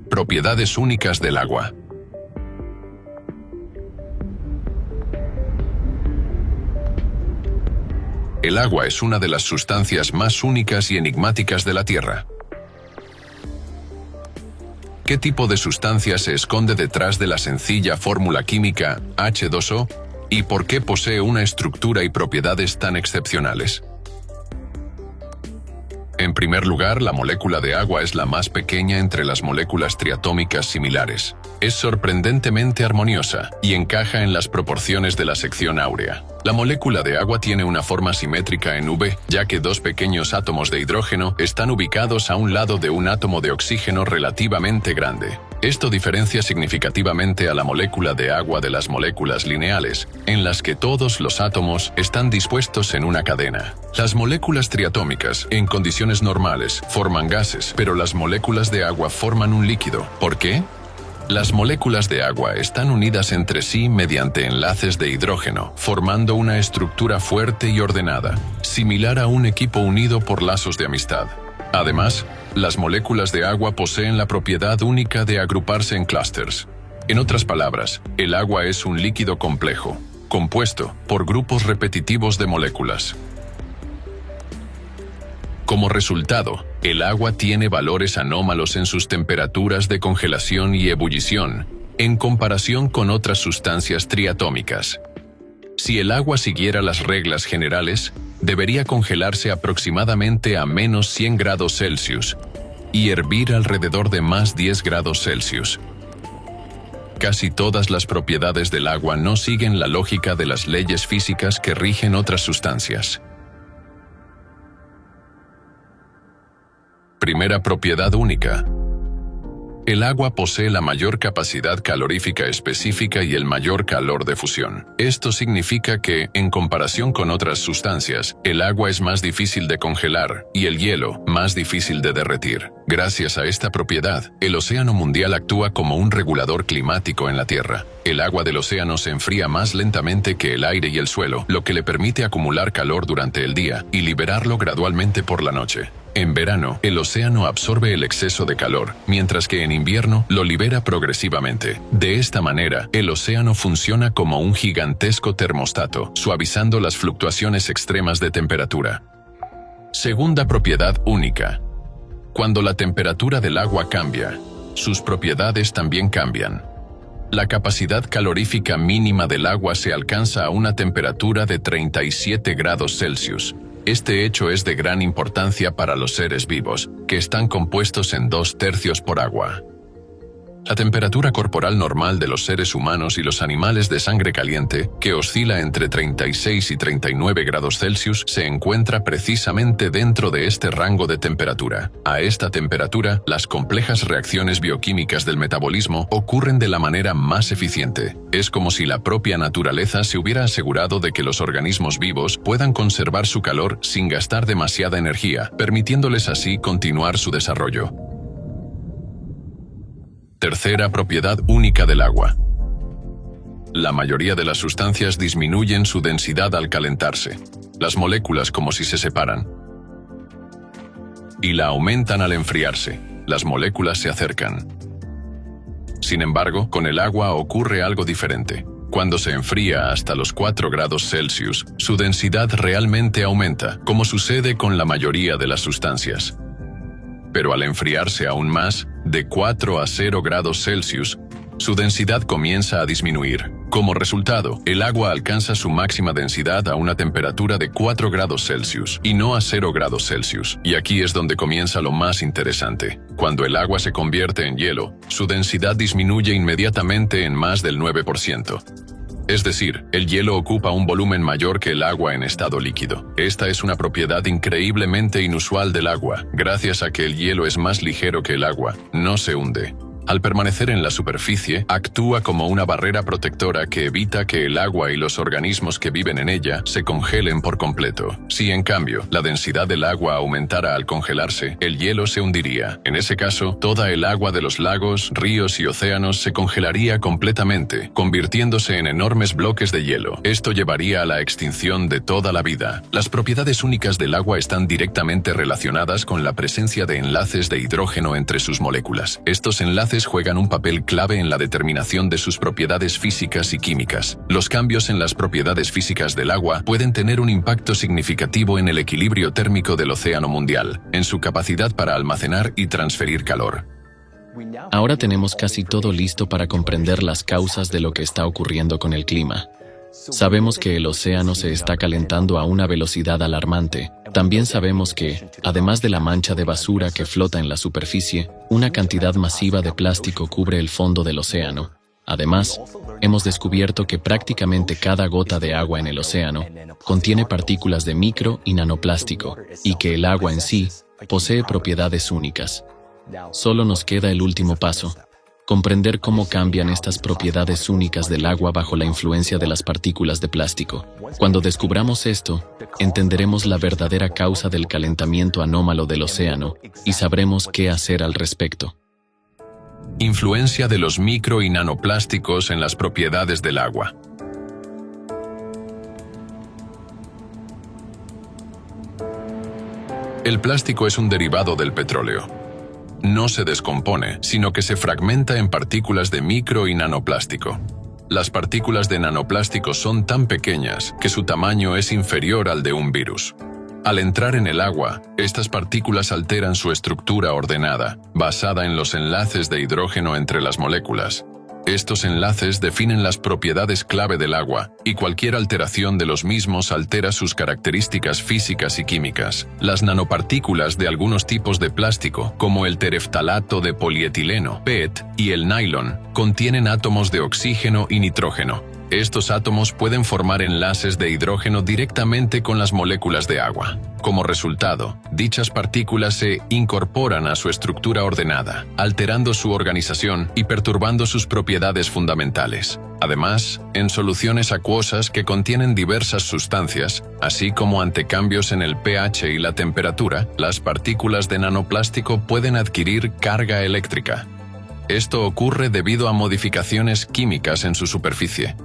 Propiedades únicas del agua. El agua es una de las sustancias más únicas y enigmáticas de la Tierra. ¿Qué tipo de sustancia se esconde detrás de la sencilla fórmula química H2O? ¿Y por qué posee una estructura y propiedades tan excepcionales? En primer lugar, la molécula de agua es la más pequeña entre las moléculas triatómicas similares. Es sorprendentemente armoniosa y encaja en las proporciones de la sección áurea. La molécula de agua tiene una forma simétrica en V, ya que 2 pequeños átomos de hidrógeno están ubicados a un lado de un átomo de oxígeno relativamente grande. Esto diferencia significativamente a la molécula de agua de las moléculas lineales, en las que todos los átomos están dispuestos en una cadena. Las moléculas triatómicas, en condiciones normales, forman gases, pero las moléculas de agua forman un líquido. ¿Por qué? Las moléculas de agua están unidas entre sí mediante enlaces de hidrógeno, formando una estructura fuerte y ordenada, similar a un equipo unido por lazos de amistad. Además, las moléculas de agua poseen la propiedad única de agruparse en clústeres. En otras palabras, el agua es un líquido complejo, compuesto por grupos repetitivos de moléculas. Como resultado, el agua tiene valores anómalos en sus temperaturas de congelación y ebullición, en comparación con otras sustancias triatómicas. Si el agua siguiera las reglas generales, debería congelarse aproximadamente a menos 100 grados Celsius y hervir alrededor de más 10 grados Celsius. Casi todas las propiedades del agua no siguen la lógica de las leyes físicas que rigen otras sustancias. Primera propiedad única. El agua posee la mayor capacidad calorífica específica y el mayor calor de fusión. Esto significa que, en comparación con otras sustancias, el agua es más difícil de congelar y el hielo más difícil de derretir. Gracias a esta propiedad, el océano mundial actúa como un regulador climático en la Tierra. El agua del océano se enfría más lentamente que el aire y el suelo, lo que le permite acumular calor durante el día y liberarlo gradualmente por la noche. En verano, el océano absorbe el exceso de calor, mientras que en invierno lo libera progresivamente. De esta manera, el océano funciona como un gigantesco termostato, suavizando las fluctuaciones extremas de temperatura. Segunda propiedad única. Cuando la temperatura del agua cambia, sus propiedades también cambian. La capacidad calorífica mínima del agua se alcanza a una temperatura de 37 grados Celsius. Este hecho es de gran importancia para los seres vivos, que están compuestos en 2/3 por agua. La temperatura corporal normal de los seres humanos y los animales de sangre caliente, que oscila entre 36 y 39 grados Celsius, se encuentra precisamente dentro de este rango de temperatura. A esta temperatura, las complejas reacciones bioquímicas del metabolismo ocurren de la manera más eficiente. Es como si la propia naturaleza se hubiera asegurado de que los organismos vivos puedan conservar su calor sin gastar demasiada energía, permitiéndoles así continuar su desarrollo. Tercera propiedad única del agua. La mayoría de las sustancias disminuyen su densidad al calentarse. Las moléculas como si se separan. Y la aumentan al enfriarse. Las moléculas se acercan. Sin embargo, con el agua ocurre algo diferente. Cuando se enfría hasta los 4 grados Celsius, su densidad realmente aumenta, como sucede con la mayoría de las sustancias. Pero al enfriarse aún más, de 4 a 0 grados Celsius, su densidad comienza a disminuir. Como resultado, el agua alcanza su máxima densidad a una temperatura de 4 grados Celsius y no a 0 grados Celsius. Y aquí es donde comienza lo más interesante. Cuando el agua se convierte en hielo, su densidad disminuye inmediatamente en más del 9%. Es decir, el hielo ocupa un volumen mayor que el agua en estado líquido. Esta es una propiedad increíblemente inusual del agua. Gracias a que el hielo es más ligero que el agua, no se hunde. Al permanecer en la superficie, actúa como una barrera protectora que evita que el agua y los organismos que viven en ella se congelen por completo. Si, en cambio, la densidad del agua aumentara al congelarse, el hielo se hundiría. En ese caso, toda el agua de los lagos, ríos y océanos se congelaría completamente, convirtiéndose en enormes bloques de hielo. Esto llevaría a la extinción de toda la vida. Las propiedades únicas del agua están directamente relacionadas con la presencia de enlaces de hidrógeno entre sus moléculas. Estos enlaces juegan un papel clave en la determinación de sus propiedades físicas y químicas. Los cambios en las propiedades físicas del agua pueden tener un impacto significativo en el equilibrio térmico del océano mundial, en su capacidad para almacenar y transferir calor. Ahora tenemos casi todo listo para comprender las causas de lo que está ocurriendo con el clima. Sabemos que el océano se está calentando a una velocidad alarmante. También sabemos que, además de la mancha de basura que flota en la superficie, una cantidad masiva de plástico cubre el fondo del océano. Además, hemos descubierto que prácticamente cada gota de agua en el océano contiene partículas de micro y nanoplástico, y que el agua en sí posee propiedades únicas. Solo nos queda el último paso: comprender cómo cambian estas propiedades únicas del agua bajo la influencia de las partículas de plástico. Cuando descubramos esto, entenderemos la verdadera causa del calentamiento anómalo del océano y sabremos qué hacer al respecto. Influencia de los micro y nanoplásticos en las propiedades del agua. El plástico es un derivado del petróleo. no se descompone, sino que se fragmenta en partículas de micro y nanoplástico. Las partículas de nanoplástico son tan pequeñas que su tamaño es inferior al de un virus. Al entrar en el agua, estas partículas alteran su estructura ordenada, basada en los enlaces de hidrógeno entre las moléculas. Estos enlaces definen las propiedades clave del agua, y cualquier alteración de los mismos altera sus características físicas y químicas. Las nanopartículas de algunos tipos de plástico, como el tereftalato de polietileno, PET, y el nylon, contienen átomos de oxígeno y nitrógeno. Estos átomos pueden formar enlaces de hidrógeno directamente con las moléculas de agua. Como resultado, dichas partículas se incorporan a su estructura ordenada, alterando su organización y perturbando sus propiedades fundamentales. Además, en soluciones acuosas que contienen diversas sustancias, así como ante cambios en el pH y la temperatura, las partículas de nanoplástico pueden adquirir carga eléctrica. Esto ocurre debido a modificaciones químicas en su superficie,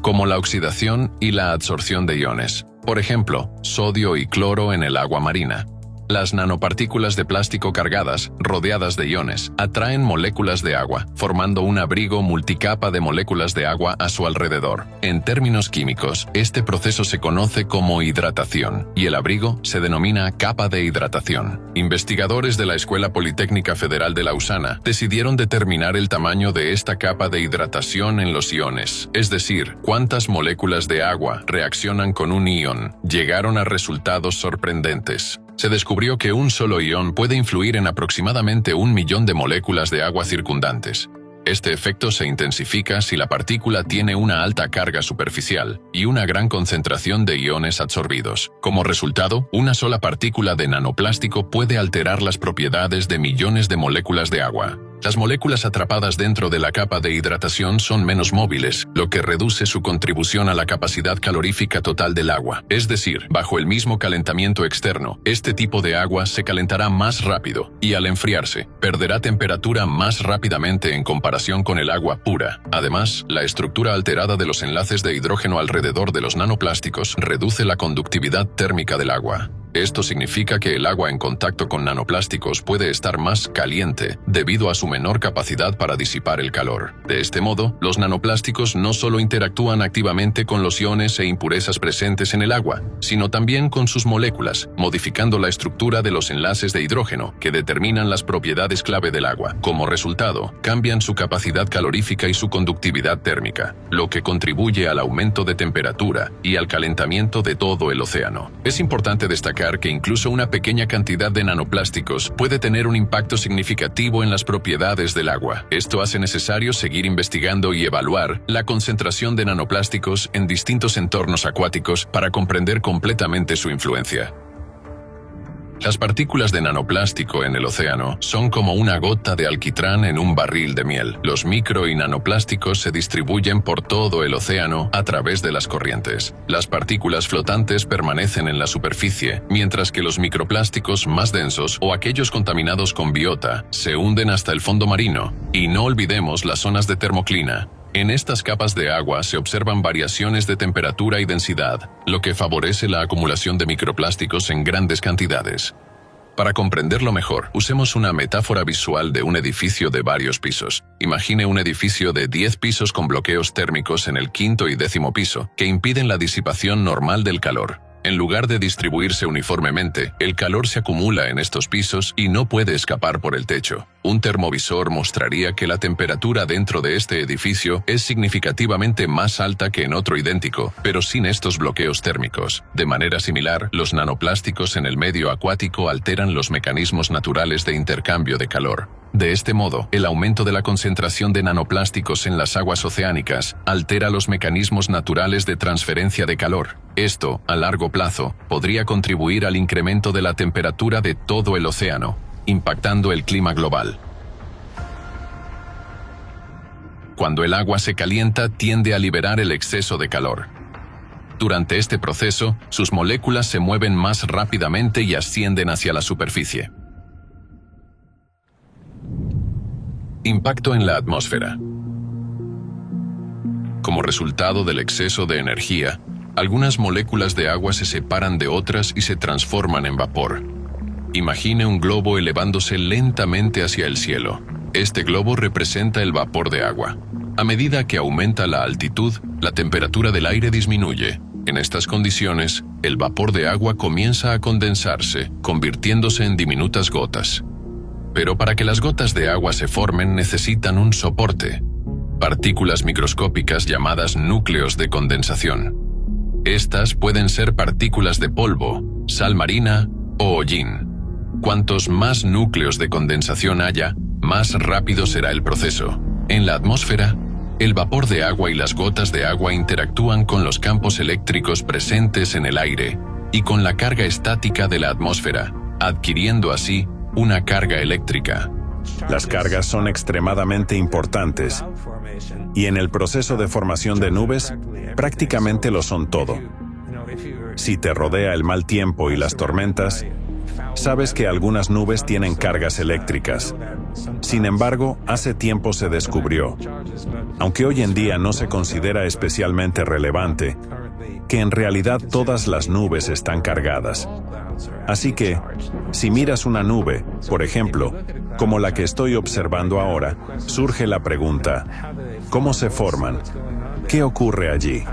como la oxidación y la adsorción de iones, por ejemplo, sodio y cloro en el agua marina. Las nanopartículas de plástico cargadas, rodeadas de iones, atraen moléculas de agua, formando un abrigo multicapa de moléculas de agua a su alrededor. En términos químicos, este proceso se conoce como hidratación, y el abrigo se denomina capa de hidratación. Investigadores de la Escuela Politécnica Federal de Lausana decidieron determinar el tamaño de esta capa de hidratación en los iones, es decir, cuántas moléculas de agua reaccionan con un ion. Llegaron a resultados sorprendentes. Se descubrió que un solo ion puede influir en aproximadamente 1 millón de moléculas de agua circundantes. Este efecto se intensifica si la partícula tiene una alta carga superficial y una gran concentración de iones absorbidos. Como resultado, una sola partícula de nanoplástico puede alterar las propiedades de millones de moléculas de agua. Las moléculas atrapadas dentro de la capa de hidratación son menos móviles, lo que reduce su contribución a la capacidad calorífica total del agua. Es decir, bajo el mismo calentamiento externo, este tipo de agua se calentará más rápido y al enfriarse, perderá temperatura más rápidamente en comparación con el agua pura. Además, la estructura alterada de los enlaces de hidrógeno alrededor de los nanoplásticos reduce la conductividad térmica del agua. Esto significa que el agua en contacto con nanoplásticos puede estar más caliente debido a su menor capacidad para disipar el calor. De este modo, los nanoplásticos no solo interactúan activamente con los iones e impurezas presentes en el agua, sino también con sus moléculas, modificando la estructura de los enlaces de hidrógeno que determinan las propiedades clave del agua. Como resultado, cambian su capacidad calorífica y su conductividad térmica, lo que contribuye al aumento de temperatura y al calentamiento de todo el océano. Es importante destacar que incluso una pequeña cantidad de nanoplásticos puede tener un impacto significativo en las propiedades del agua. Esto hace necesario seguir investigando y evaluar la concentración de nanoplásticos en distintos entornos acuáticos para comprender completamente su influencia. Las partículas de nanoplástico en el océano son como una gota de alquitrán en un barril de miel. Los micro y nanoplásticos se distribuyen por todo el océano a través de las corrientes. Las partículas flotantes permanecen en la superficie, mientras que los microplásticos más densos o aquellos contaminados con biota se hunden hasta el fondo marino. Y no olvidemos las zonas de termoclina. En estas capas de agua se observan variaciones de temperatura y densidad, lo que favorece la acumulación de microplásticos en grandes cantidades. Para comprenderlo mejor, usemos una metáfora visual de un edificio de varios pisos. Imagine un edificio de 10 pisos con bloqueos térmicos en el 5º y 10º piso, que impiden la disipación normal del calor. En lugar de distribuirse uniformemente, el calor se acumula en estos pisos y no puede escapar por el techo. Un termovisor mostraría que la temperatura dentro de este edificio es significativamente más alta que en otro idéntico, pero sin estos bloqueos térmicos. De manera similar, los nanoplásticos en el medio acuático alteran los mecanismos naturales de intercambio de calor. De este modo, el aumento de la concentración de nanoplásticos en las aguas oceánicas altera los mecanismos naturales de transferencia de calor. Esto, a largo plazo, podría contribuir al incremento de la temperatura de todo el océano, impactando el clima global. Cuando el agua se calienta, tiende a liberar el exceso de calor. Durante este proceso, sus moléculas se mueven más rápidamente y ascienden hacia la superficie. Impacto en la atmósfera. Como resultado del exceso de energía, algunas moléculas de agua se separan de otras y se transforman en vapor. Imagine un globo elevándose lentamente hacia el cielo. Este globo representa el vapor de agua. A medida que aumenta la altitud, la temperatura del aire disminuye. En estas condiciones, el vapor de agua comienza a condensarse, convirtiéndose en diminutas gotas. Pero para que las gotas de agua se formen necesitan un soporte, partículas microscópicas llamadas núcleos de condensación. Estas pueden ser partículas de polvo, sal marina o hollín. Cuantos más núcleos de condensación haya, más rápido será el proceso. En la atmósfera, el vapor de agua y las gotas de agua interactúan con los campos eléctricos presentes en el aire y con la carga estática de la atmósfera, adquiriendo así una carga eléctrica. Las cargas son extremadamente importantes y en el proceso de formación de nubes prácticamente lo son todo. Si te rodea el mal tiempo y las tormentas, sabes que algunas nubes tienen cargas eléctricas. Sin embargo, hace tiempo se descubrió, aunque hoy en día no se considera especialmente relevante, que en realidad todas las nubes están cargadas. Así que, si miras una nube, por ejemplo, como la que estoy observando ahora, surge la pregunta, ¿cómo se forman? ¿Qué ocurre allí?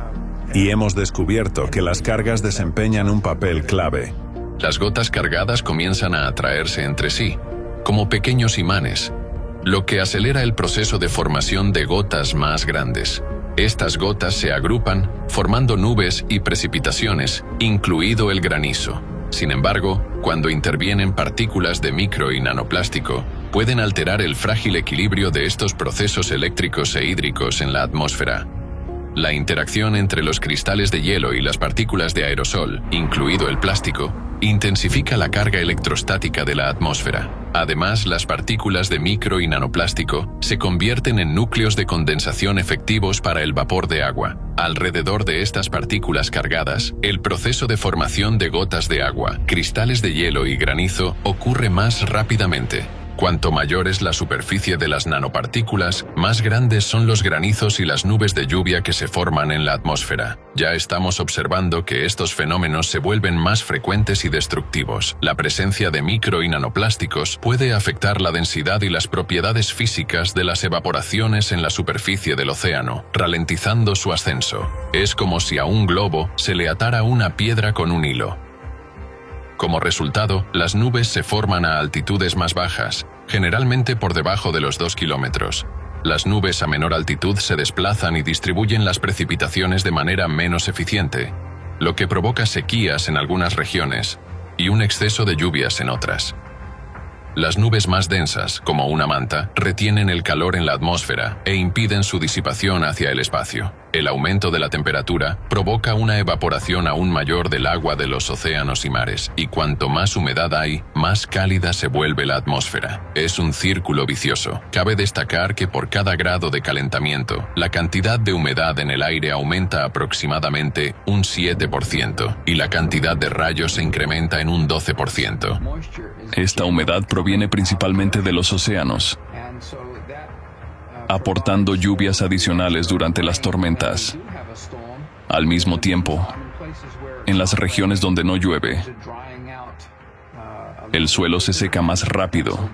Y hemos descubierto que las cargas desempeñan un papel clave. Las gotas cargadas comienzan a atraerse entre sí, como pequeños imanes, lo que acelera el proceso de formación de gotas más grandes. Estas gotas se agrupan, formando nubes y precipitaciones, incluido el granizo. Sin embargo, cuando intervienen partículas de micro y nanoplástico, pueden alterar el frágil equilibrio de estos procesos eléctricos e hídricos en la atmósfera. La interacción entre los cristales de hielo y las partículas de aerosol, incluido el plástico, intensifica la carga electrostática de la atmósfera. Además, las partículas de micro y nanoplástico se convierten en núcleos de condensación efectivos para el vapor de agua. Alrededor de estas partículas cargadas, el proceso de formación de gotas de agua, cristales de hielo y granizo ocurre más rápidamente. Cuanto mayor es la superficie de las nanopartículas, más grandes son los granizos y las nubes de lluvia que se forman en la atmósfera. Ya estamos observando que estos fenómenos se vuelven más frecuentes y destructivos. La presencia de micro y nanoplásticos puede afectar la densidad y las propiedades físicas de las evaporaciones en la superficie del océano, ralentizando su ascenso. Es como si a un globo se le atara una piedra con un hilo. Como resultado, las nubes se forman a altitudes más bajas, generalmente por debajo de los 2 kilómetros. Las nubes a menor altitud se desplazan y distribuyen las precipitaciones de manera menos eficiente, lo que provoca sequías en algunas regiones y un exceso de lluvias en otras. Las nubes más densas, como una manta, retienen el calor en la atmósfera e impiden su disipación hacia el espacio. El aumento de la temperatura provoca una evaporación aún mayor del agua de los océanos y mares, y cuanto más humedad hay, más cálida se vuelve la atmósfera. Es un círculo vicioso. Cabe destacar que por cada grado de calentamiento, la cantidad de humedad en el aire aumenta aproximadamente un 7% y la cantidad de rayos se incrementa en un 12%. Esta humedad proviene principalmente de los océanos, aportando lluvias adicionales durante las tormentas. Al mismo tiempo, en las regiones donde no llueve, el suelo se seca más rápido,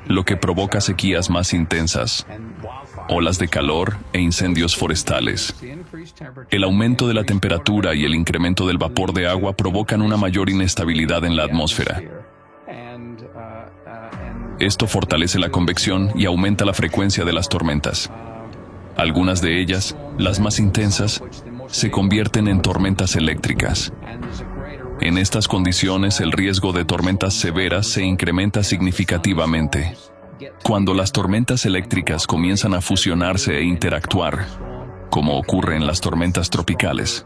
lo que provoca sequías más intensas, olas de calor e incendios forestales. El aumento de la temperatura y el incremento del vapor de agua provocan una mayor inestabilidad en la atmósfera. Esto fortalece la convección y aumenta la frecuencia de las tormentas. Algunas de ellas, las más intensas, se convierten en tormentas eléctricas. En estas condiciones, el riesgo de tormentas severas se incrementa significativamente. Cuando las tormentas eléctricas comienzan a fusionarse e interactuar, como ocurre en las tormentas tropicales,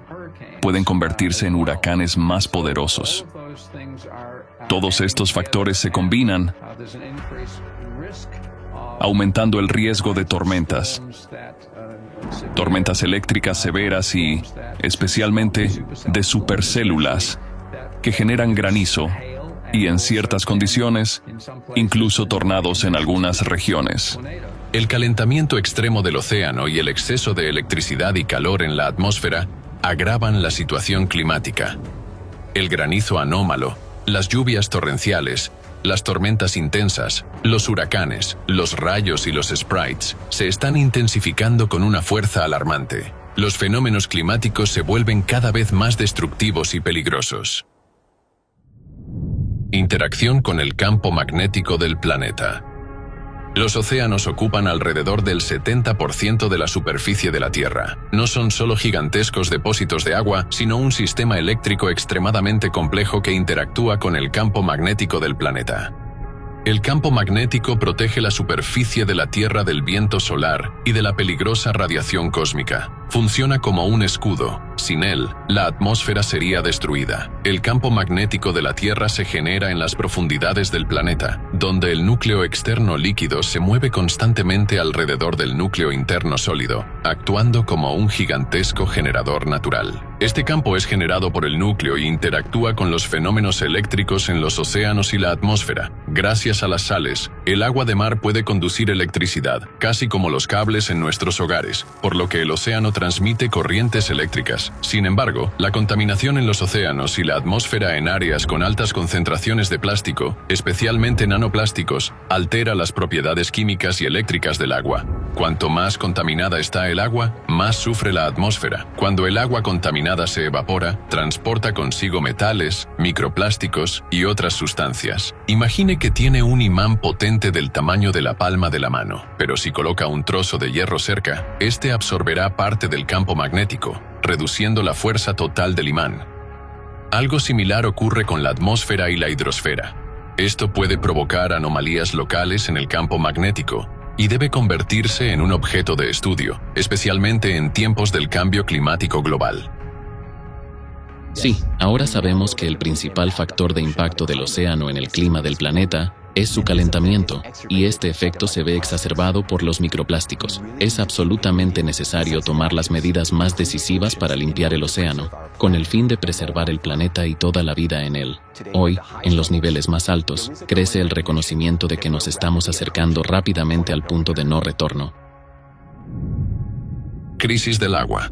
pueden convertirse en huracanes más poderosos. Todos estos factores se combinan, aumentando el riesgo de tormentas eléctricas severas y, especialmente, de supercélulas, que generan granizo y, en ciertas condiciones, incluso tornados en algunas regiones. El calentamiento extremo del océano y el exceso de electricidad y calor en la atmósfera agravan la situación climática. El granizo anómalo, Las lluvias torrenciales, las tormentas intensas, los huracanes, los rayos y los sprites se están intensificando con una fuerza alarmante. Los fenómenos climáticos se vuelven cada vez más destructivos y peligrosos. Interacción con el campo magnético del planeta. Los océanos ocupan alrededor del 70% de la superficie de la Tierra. No son solo gigantescos depósitos de agua, sino un sistema eléctrico extremadamente complejo que interactúa con el campo magnético del planeta. El campo magnético protege la superficie de la Tierra del viento solar y de la peligrosa radiación cósmica. Funciona como un escudo. Sin él, la atmósfera sería destruida. El campo magnético de la Tierra se genera en las profundidades del planeta, donde el núcleo externo líquido se mueve constantemente alrededor del núcleo interno sólido, actuando como un gigantesco generador natural. Este campo es generado por el núcleo e interactúa con los fenómenos eléctricos en los océanos y la atmósfera. Gracias a las sales, el agua de mar puede conducir electricidad, casi como los cables en nuestros hogares, por lo que el océano transmite corrientes eléctricas. Sin embargo, la contaminación en los océanos y la atmósfera en áreas con altas concentraciones de plástico, especialmente nanoplásticos, altera las propiedades químicas y eléctricas del agua. Cuanto más contaminada está el agua, más sufre la atmósfera. Cuando el agua contaminada se evapora, transporta consigo metales, microplásticos y otras sustancias. Imagine que tiene un imán potente del tamaño de la palma de la mano, pero si coloca un trozo de hierro cerca, este absorberá parte del campo magnético, reduciendo la fuerza total del imán. Algo similar ocurre con la atmósfera y la hidrosfera. Esto puede provocar anomalías locales en el campo magnético y debe convertirse en un objeto de estudio, especialmente en tiempos del cambio climático global. Sí, ahora sabemos que el principal factor de impacto del océano en el clima del planeta es su calentamiento, y este efecto se ve exacerbado por los microplásticos. Es absolutamente necesario tomar las medidas más decisivas para limpiar el océano, con el fin de preservar el planeta y toda la vida en él. Hoy, en los niveles más altos, crece el reconocimiento de que nos estamos acercando rápidamente al punto de no retorno. Crisis del agua.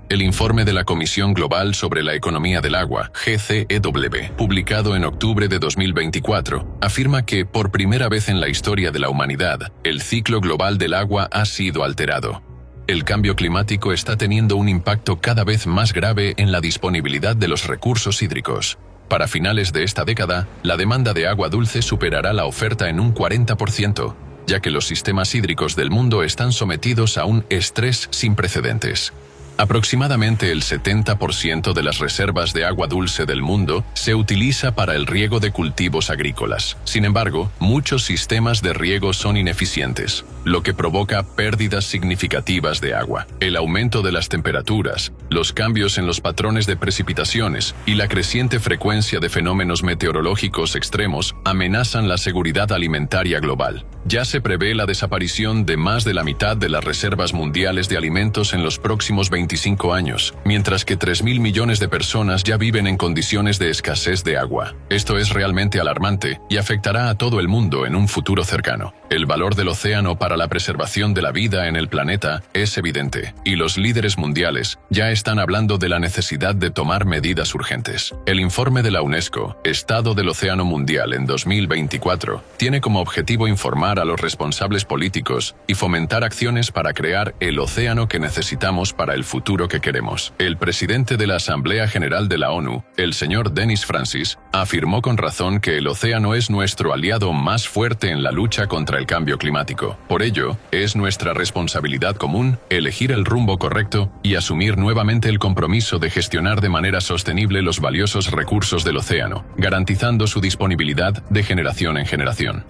El informe de la Comisión Global sobre la Economía del Agua, GCEW, publicado en octubre de 2024, afirma que, por primera vez en la historia de la humanidad, el ciclo global del agua ha sido alterado. El cambio climático está teniendo un impacto cada vez más grave en la disponibilidad de los recursos hídricos. Para finales de esta década, la demanda de agua dulce superará la oferta en un 40%, ya que los sistemas hídricos del mundo están sometidos a un estrés sin precedentes. Aproximadamente el 70% de las reservas de agua dulce del mundo se utiliza para el riego de cultivos agrícolas. Sin embargo, muchos sistemas de riego son ineficientes, lo que provoca pérdidas significativas de agua. El aumento de las temperaturas, los cambios en los patrones de precipitaciones y la creciente frecuencia de fenómenos meteorológicos extremos amenazan la seguridad alimentaria global. Ya se prevé la desaparición de más de la mitad de las reservas mundiales de alimentos en los próximos 25 años, mientras que 3.000 millones de personas ya viven en condiciones de escasez de agua. Esto es realmente alarmante y afectará a todo el mundo en un futuro cercano. El valor del océano para la preservación de la vida en el planeta es evidente, y los líderes mundiales ya están hablando de la necesidad de tomar medidas urgentes. El informe de la UNESCO, Estado del Océano Mundial en 2024, tiene como objetivo informar a los responsables políticos y fomentar acciones para crear el océano que necesitamos para el futuro que queremos. El presidente de la Asamblea General de la ONU, el señor Denis Francis, afirmó con razón que el océano es nuestro aliado más fuerte en la lucha contra el cambio climático. Por ello, es nuestra responsabilidad común elegir el rumbo correcto y asumir nuevamente el compromiso de gestionar de manera sostenible los valiosos recursos del océano, garantizando su disponibilidad de generación en generación.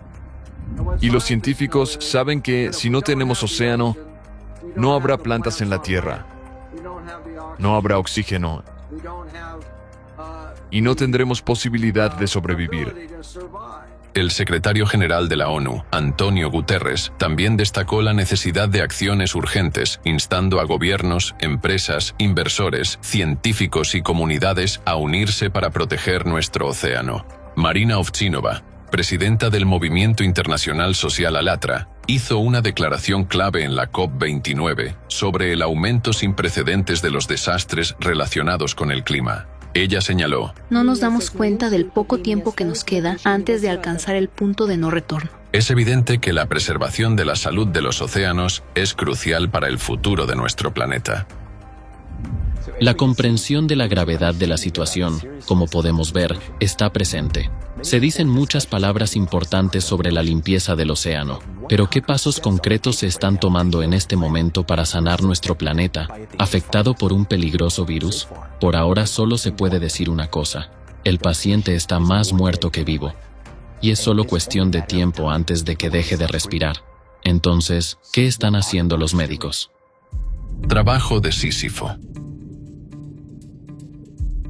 Y los científicos saben que si no tenemos océano, no habrá plantas en la Tierra, no habrá oxígeno y no tendremos posibilidad de sobrevivir. El secretario general de la ONU, Antonio Guterres, también destacó la necesidad de acciones urgentes, instando a gobiernos, empresas, inversores, científicos y comunidades a unirse para proteger nuestro océano. Marina Ovchinova, presidenta del Movimiento Internacional Social Alatra, hizo una declaración clave en la COP29 sobre el aumento sin precedentes de los desastres relacionados con el clima. Ella señaló: No nos damos cuenta del poco tiempo que nos queda antes de alcanzar el punto de no retorno. es evidente que la preservación de la salud de los océanos es crucial para el futuro de nuestro planeta. La comprensión de la gravedad de la situación, como podemos ver, está presente. Se dicen muchas palabras importantes sobre la limpieza del océano, pero ¿qué pasos concretos se están tomando en este momento para sanar nuestro planeta, afectado por un peligroso virus? Por ahora solo se puede decir una cosa: el paciente está más muerto que vivo. Y es solo cuestión de tiempo antes de que deje de respirar. Entonces, ¿qué están haciendo los médicos? Trabajo de Sísifo.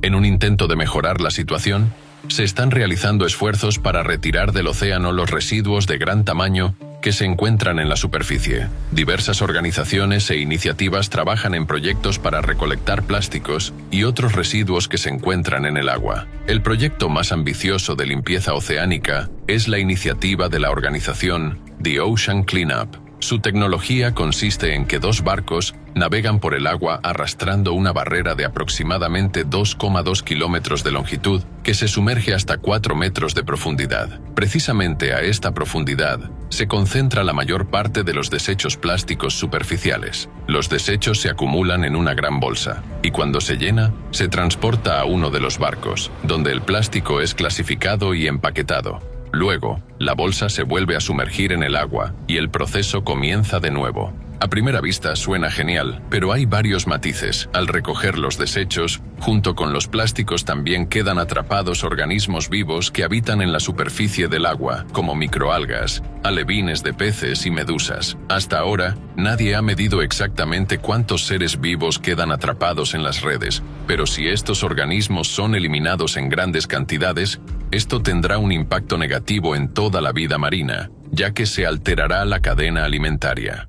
En un intento de mejorar la situación, se están realizando esfuerzos para retirar del océano los residuos de gran tamaño que se encuentran en la superficie. Diversas organizaciones e iniciativas trabajan en proyectos para recolectar plásticos y otros residuos que se encuentran en el agua. El proyecto más ambicioso de limpieza oceánica es la iniciativa de la organización The Ocean Cleanup. Su tecnología consiste en que 2 barcos navegan por el agua arrastrando una barrera de aproximadamente 2,2 kilómetros de longitud que se sumerge hasta 4 metros de profundidad. Precisamente a esta profundidad se concentra la mayor parte de los desechos plásticos superficiales. Los desechos se acumulan en una gran bolsa y cuando se llena, se transporta a uno de los barcos, donde el plástico es clasificado y empaquetado. Luego, la bolsa se vuelve a sumergir en el agua y el proceso comienza de nuevo. A primera vista suena genial, pero hay varios matices. Al recoger los desechos, junto con los plásticos también quedan atrapados organismos vivos que habitan en la superficie del agua, como microalgas, alevines de peces y medusas. Hasta ahora, nadie ha medido exactamente cuántos seres vivos quedan atrapados en las redes, pero si estos organismos son eliminados en grandes cantidades, esto tendrá un impacto negativo en toda la vida marina, ya que se alterará la cadena alimentaria.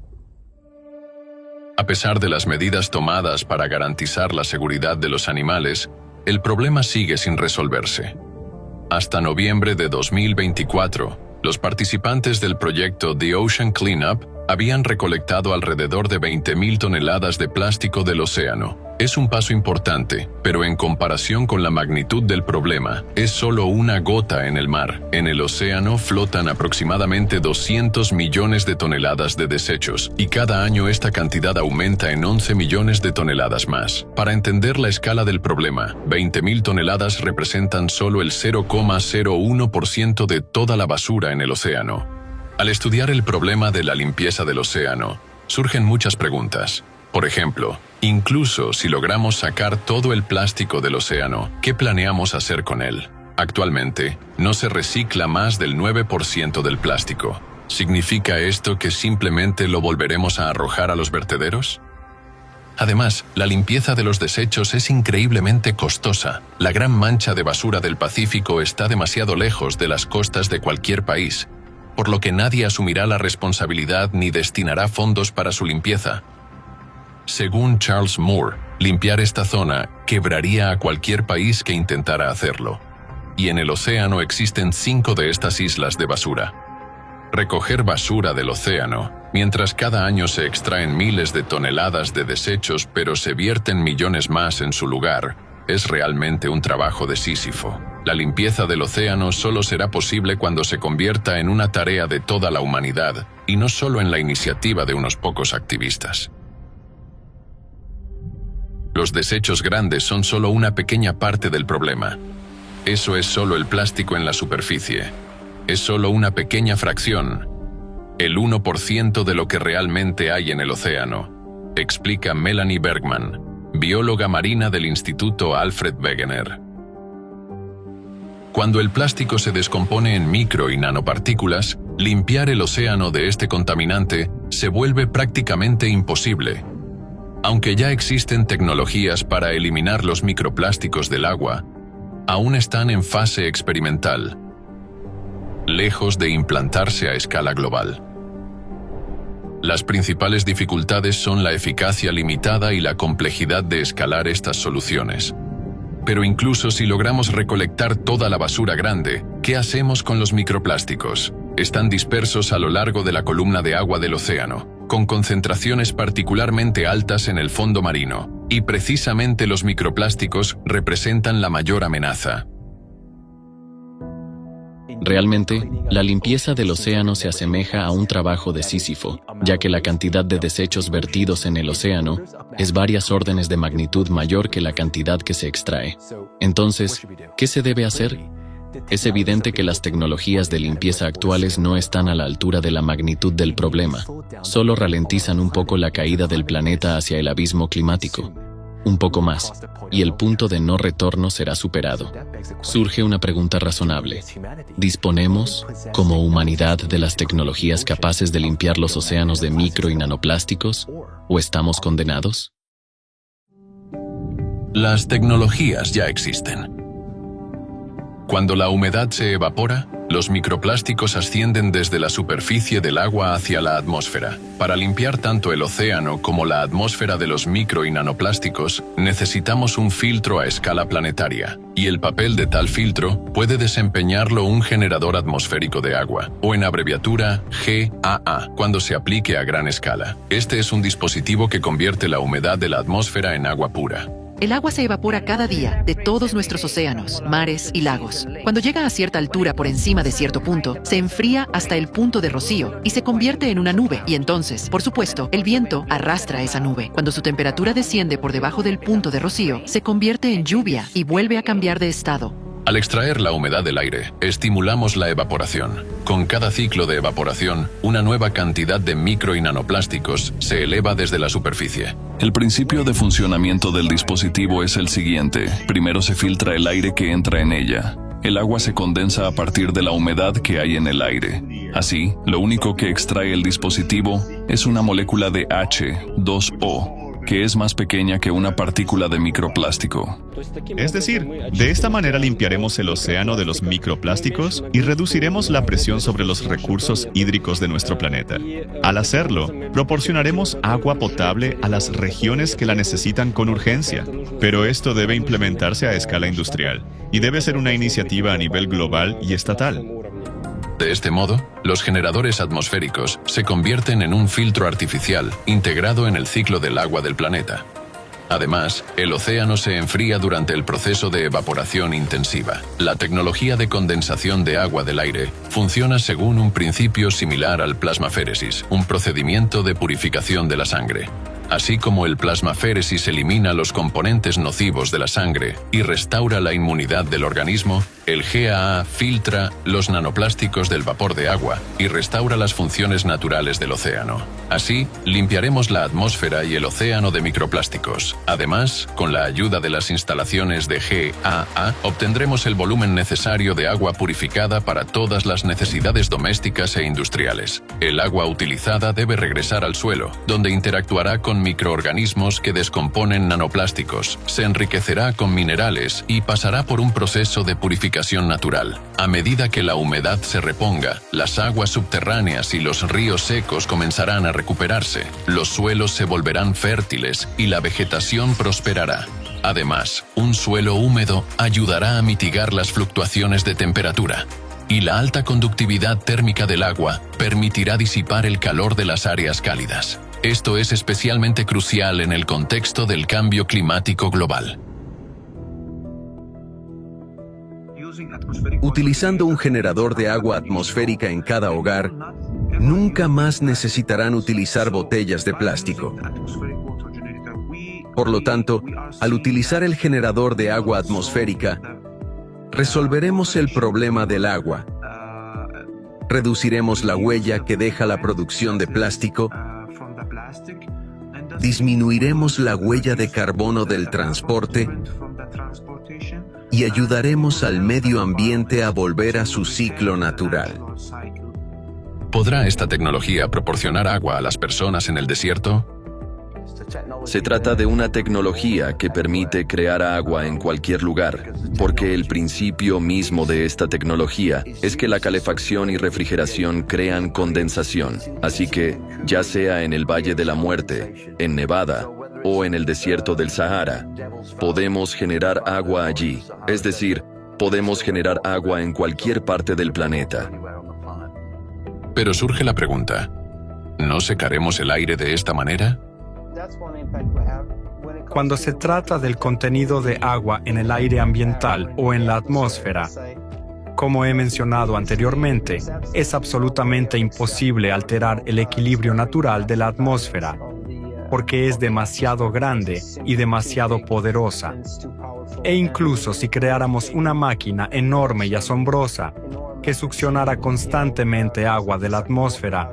A pesar de las medidas tomadas para garantizar la seguridad de los animales, el problema sigue sin resolverse. Hasta noviembre de 2024, los participantes del proyecto The Ocean Cleanup habían recolectado alrededor de 20.000 toneladas de plástico del océano. Es un paso importante, pero en comparación con la magnitud del problema, es solo una gota en el mar. En el océano flotan aproximadamente 200 millones de toneladas de desechos, y cada año esta cantidad aumenta en 11 millones de toneladas más. Para entender la escala del problema, 20.000 toneladas representan solo el 0,01% de toda la basura en el océano. Al estudiar el problema de la limpieza del océano, surgen muchas preguntas. Por ejemplo, incluso si logramos sacar todo el plástico del océano, ¿qué planeamos hacer con él? Actualmente, no se recicla más del 9% del plástico. ¿Significa esto que simplemente lo volveremos a arrojar a los vertederos? Además, la limpieza de los desechos es increíblemente costosa. La gran mancha de basura del Pacífico está demasiado lejos de las costas de cualquier país, por lo que nadie asumirá la responsabilidad ni destinará fondos para su limpieza. Según Charles Moore, limpiar esta zona quebraría a cualquier país que intentara hacerlo. Y en el océano existen 5 de estas islas de basura. Recoger basura del océano, mientras cada año se extraen miles de toneladas de desechos pero se vierten millones más en su lugar, es realmente un trabajo de Sísifo. La limpieza del océano solo será posible cuando se convierta en una tarea de toda la humanidad y no solo en la iniciativa de unos pocos activistas. Los desechos grandes son solo una pequeña parte del problema. Eso es solo el plástico en la superficie. Es solo una pequeña fracción, el 1% de lo que realmente hay en el océano, explica Melanie Bergman, bióloga marina del Instituto Alfred Wegener. Cuando el plástico se descompone en micro y nanopartículas, limpiar el océano de este contaminante se vuelve prácticamente imposible. Aunque ya existen tecnologías para eliminar los microplásticos del agua, aún están en fase experimental, lejos de implantarse a escala global. Las principales dificultades son la eficacia limitada y la complejidad de escalar estas soluciones. Pero incluso si logramos recolectar toda la basura grande, ¿qué hacemos con los microplásticos? Están dispersos a lo largo de la columna de agua del océano, con concentraciones particularmente altas en el fondo marino. Y precisamente los microplásticos representan la mayor amenaza. Realmente, la limpieza del océano se asemeja a un trabajo de Sísifo, ya que la cantidad de desechos vertidos en el océano es varias órdenes de magnitud mayor que la cantidad que se extrae. Entonces, ¿qué se debe hacer? Es evidente que las tecnologías de limpieza actuales no están a la altura de la magnitud del problema, solo ralentizan un poco la caída del planeta hacia el abismo climático. Un poco más, y el punto de no retorno será superado. Surge una pregunta razonable. ¿Disponemos, como humanidad, de las tecnologías capaces de limpiar los océanos de micro y nanoplásticos? ¿O estamos condenados? Las tecnologías ya existen. Cuando la humedad se evapora, los microplásticos ascienden desde la superficie del agua hacia la atmósfera. Para limpiar tanto el océano como la atmósfera de los micro y nanoplásticos, necesitamos un filtro a escala planetaria, y el papel de tal filtro puede desempeñarlo un generador atmosférico de agua, o en abreviatura GAA, cuando se aplique a gran escala. Este es un dispositivo que convierte la humedad de la atmósfera en agua pura. El agua se evapora cada día de todos nuestros océanos, mares y lagos. Cuando llega a cierta altura por encima de cierto punto, se enfría hasta el punto de rocío y se convierte en una nube. Y entonces, por supuesto, el viento arrastra esa nube. Cuando su temperatura desciende por debajo del punto de rocío, se convierte en lluvia y vuelve a cambiar de estado. Al extraer la humedad del aire, estimulamos la evaporación. Con cada ciclo de evaporación, una nueva cantidad de micro y nanoplásticos se eleva desde la superficie. El principio de funcionamiento del dispositivo es el siguiente. Primero se filtra el aire que entra en ella. El agua se condensa a partir de la humedad que hay en el aire. Así, lo único que extrae el dispositivo es una molécula de H2O, que es más pequeña que una partícula de microplástico. Es decir, de esta manera limpiaremos el océano de los microplásticos y reduciremos la presión sobre los recursos hídricos de nuestro planeta. Al hacerlo, proporcionaremos agua potable a las regiones que la necesitan con urgencia. Pero esto debe implementarse a escala industrial y debe ser una iniciativa a nivel global y estatal. De este modo, los generadores atmosféricos se convierten en un filtro artificial integrado en el ciclo del agua del planeta. Además, el océano se enfría durante el proceso de evaporación intensiva. La tecnología de condensación de agua del aire funciona según un principio similar al plasmaféresis, un procedimiento de purificación de la sangre. Así como el plasmaféresis elimina los componentes nocivos de la sangre y restaura la inmunidad del organismo, el GAA filtra los nanoplásticos del vapor de agua y restaura las funciones naturales del océano. Así, limpiaremos la atmósfera y el océano de microplásticos. Además, con la ayuda de las instalaciones de GAA, obtendremos el volumen necesario de agua purificada para todas las necesidades domésticas e industriales. El agua utilizada debe regresar al suelo, donde interactuará con microorganismos que descomponen nanoplásticos, se enriquecerá con minerales y pasará por un proceso de purificación natural. A medida que la humedad se reponga, las aguas subterráneas y los ríos secos comenzarán a recuperarse, los suelos se volverán fértiles y la vegetación prosperará. Además, un suelo húmedo ayudará a mitigar las fluctuaciones de temperatura. Y la alta conductividad térmica del agua permitirá disipar el calor de las áreas cálidas. Esto es especialmente crucial en el contexto del cambio climático global. Utilizando un generador de agua atmosférica en cada hogar, nunca más necesitarán utilizar botellas de plástico. Por lo tanto, al utilizar el generador de agua atmosférica, resolveremos el problema del agua. Reduciremos la huella que deja la producción de plástico. Disminuiremos la huella de carbono del transporte y ayudaremos al medio ambiente a volver a su ciclo natural. ¿Podrá esta tecnología proporcionar agua a las personas en el desierto? Se trata de una tecnología que permite crear agua en cualquier lugar, porque el principio mismo de esta tecnología es que la calefacción y refrigeración crean condensación. Así que, ya sea en el Valle de la Muerte, en Nevada o en el desierto del Sahara, podemos generar agua allí. Es decir, podemos generar agua en cualquier parte del planeta. Pero surge la pregunta, ¿no secaremos el aire de esta manera? Cuando se trata del contenido de agua en el aire ambiental o en la atmósfera, como he mencionado anteriormente, es absolutamente imposible alterar el equilibrio natural de la atmósfera, porque es demasiado grande y demasiado poderosa. E incluso si creáramos una máquina enorme y asombrosa que succionara constantemente agua de la atmósfera,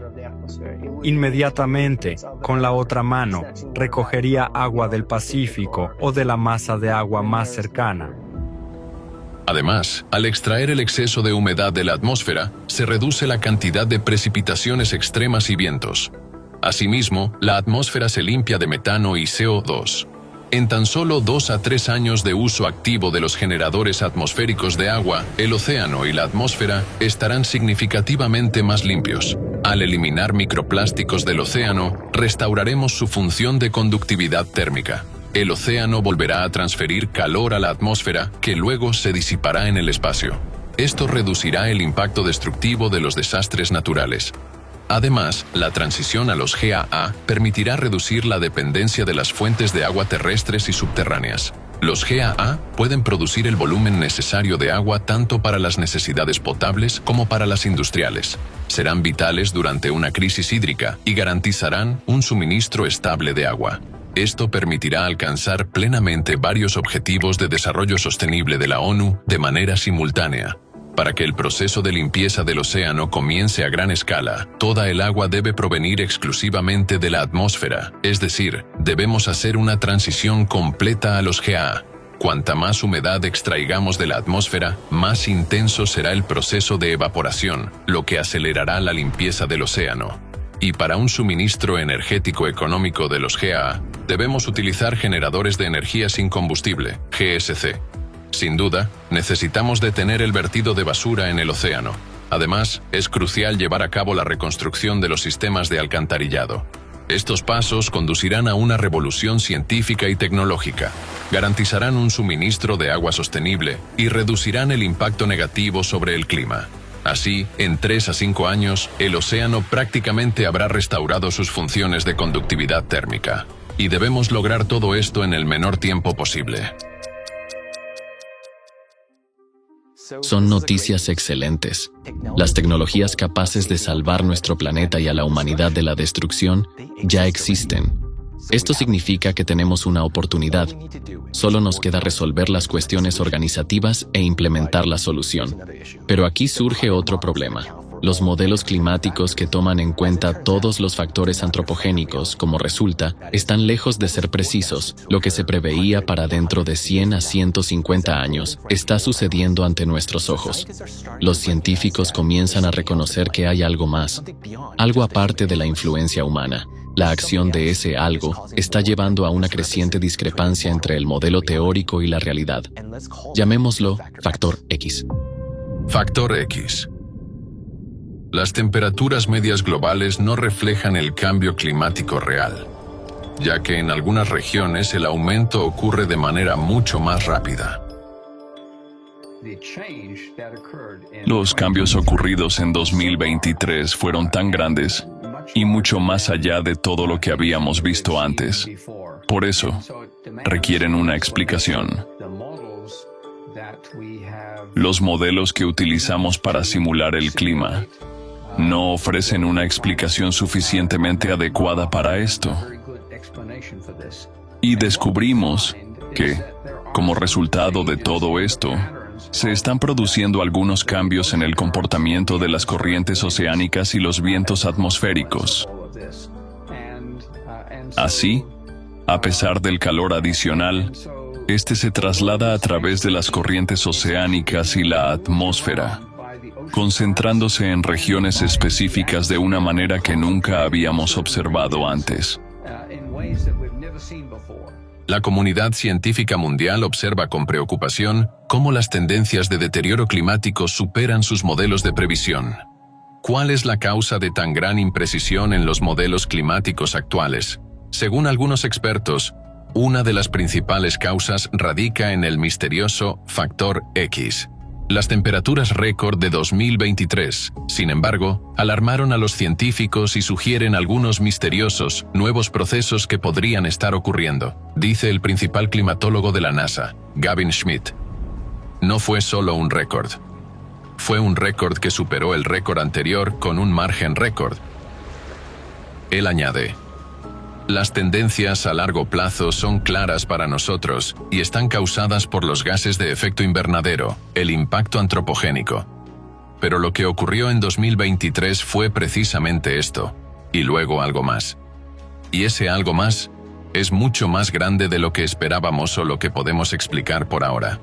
inmediatamente, con la otra mano, recogería agua del Pacífico o de la masa de agua más cercana. Además, al extraer el exceso de humedad de la atmósfera, se reduce la cantidad de precipitaciones extremas y vientos. Asimismo, la atmósfera se limpia de metano y CO2. En tan solo 2 a 3 años de uso activo de los generadores atmosféricos de agua, el océano y la atmósfera estarán significativamente más limpios. Al eliminar microplásticos del océano, restauraremos su función de conductividad térmica. El océano volverá a transferir calor a la atmósfera, que luego se disipará en el espacio. Esto reducirá el impacto destructivo de los desastres naturales. Además, la transición a los GAA permitirá reducir la dependencia de las fuentes de agua terrestres y subterráneas. Los GAA pueden producir el volumen necesario de agua tanto para las necesidades potables como para las industriales. Serán vitales durante una crisis hídrica y garantizarán un suministro estable de agua. Esto permitirá alcanzar plenamente varios objetivos de desarrollo sostenible de la ONU de manera simultánea. Para que el proceso de limpieza del océano comience a gran escala, toda el agua debe provenir exclusivamente de la atmósfera, es decir, debemos hacer una transición completa a los GAA. Cuanta más humedad extraigamos de la atmósfera, más intenso será el proceso de evaporación, lo que acelerará la limpieza del océano. Y para un suministro energético económico de los GAA, debemos utilizar generadores de energía sin combustible, GSC. Sin duda, necesitamos detener el vertido de basura en el océano. Además, es crucial llevar a cabo la reconstrucción de los sistemas de alcantarillado. Estos pasos conducirán a una revolución científica y tecnológica, garantizarán un suministro de agua sostenible y reducirán el impacto negativo sobre el clima. Así, en 3 a 5 años, el océano prácticamente habrá restaurado sus funciones de conductividad térmica. Y debemos lograr todo esto en el menor tiempo posible. Son noticias excelentes. Las tecnologías capaces de salvar nuestro planeta y a la humanidad de la destrucción ya existen. Esto significa que tenemos una oportunidad. Solo nos queda resolver las cuestiones organizativas e implementar la solución. Pero aquí surge otro problema. Los modelos climáticos que toman en cuenta todos los factores antropogénicos, como resulta, están lejos de ser precisos. Lo que se preveía para dentro de 100 a 150 años está sucediendo ante nuestros ojos. Los científicos comienzan a reconocer que hay algo más, algo aparte de la influencia humana. La acción de ese algo está llevando a una creciente discrepancia entre el modelo teórico y la realidad. Llamémoslo factor X. Factor X. Las temperaturas medias globales no reflejan el cambio climático real, ya que en algunas regiones el aumento ocurre de manera mucho más rápida. Los cambios ocurridos en 2023 fueron tan grandes y mucho más allá de todo lo que habíamos visto antes. Por eso, requieren una explicación. Los modelos que utilizamos para simular el clima no ofrecen una explicación suficientemente adecuada para esto. Y descubrimos que, como resultado de todo esto, se están produciendo algunos cambios en el comportamiento de las corrientes oceánicas y los vientos atmosféricos. Así, a pesar del calor adicional, este se traslada a través de las corrientes oceánicas y la atmósfera, concentrándose en regiones específicas de una manera que nunca habíamos observado antes. La comunidad científica mundial observa con preocupación cómo las tendencias de deterioro climático superan sus modelos de previsión. ¿Cuál es la causa de tan gran imprecisión en los modelos climáticos actuales? Según algunos expertos, una de las principales causas radica en el misterioso factor X. Las temperaturas récord de 2023, sin embargo, alarmaron a los científicos y sugieren algunos misteriosos, nuevos procesos que podrían estar ocurriendo, dice el principal climatólogo de la NASA, Gavin Schmidt. No fue solo un récord. Fue un récord que superó el récord anterior con un margen récord. Él añade: las tendencias a largo plazo son claras para nosotros y están causadas por los gases de efecto invernadero, el impacto antropogénico. Pero lo que ocurrió en 2023 fue precisamente esto, y luego algo más. Y ese algo más es mucho más grande de lo que esperábamos o lo que podemos explicar por ahora.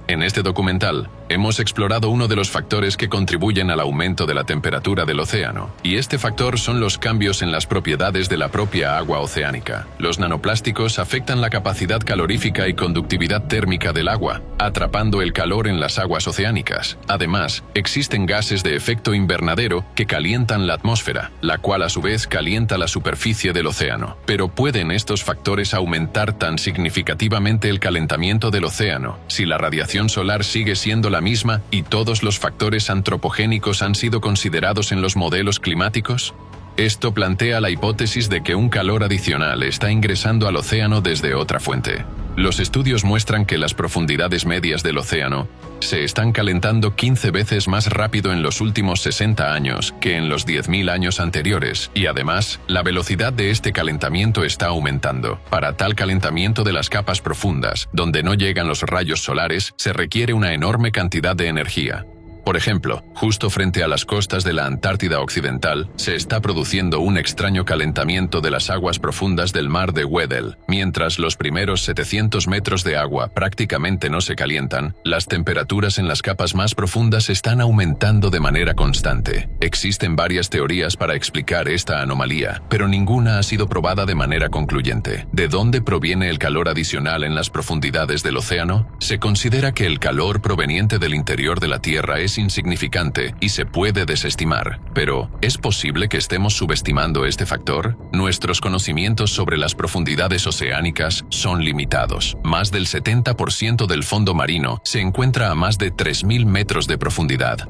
En este documental, hemos explorado uno de los factores que contribuyen al aumento de la temperatura del océano, y este factor son los cambios en las propiedades de la propia agua oceánica. Los nanoplásticos afectan la capacidad calorífica y conductividad térmica del agua, atrapando el calor en las aguas oceánicas. Además, existen gases de efecto invernadero que calientan la atmósfera, la cual a su vez calienta la superficie del océano. Pero ¿pueden estos factores aumentar tan significativamente el calentamiento del océano si la radiación solar sigue siendo la misma y todos los factores antropogénicos han sido considerados en los modelos climáticos? Esto plantea la hipótesis de que un calor adicional está ingresando al océano desde otra fuente. Los estudios muestran que las profundidades medias del océano se están calentando 15 veces más rápido en los últimos 60 años que en los 10.000 años anteriores, y además, la velocidad de este calentamiento está aumentando. Para tal calentamiento de las capas profundas, donde no llegan los rayos solares, se requiere una enorme cantidad de energía. Por ejemplo, justo frente a las costas de la Antártida Occidental, se está produciendo un extraño calentamiento de las aguas profundas del mar de Weddell. Mientras los primeros 700 metros de agua prácticamente no se calientan, las temperaturas en las capas más profundas están aumentando de manera constante. Existen varias teorías para explicar esta anomalía, pero ninguna ha sido probada de manera concluyente. ¿De dónde proviene el calor adicional en las profundidades del océano? Se considera que el calor proveniente del interior de la Tierra es insignificante y se puede desestimar. Pero, ¿es posible que estemos subestimando este factor? Nuestros conocimientos sobre las profundidades oceánicas son limitados. Más del 70% del fondo marino se encuentra a más de 3.000 metros de profundidad.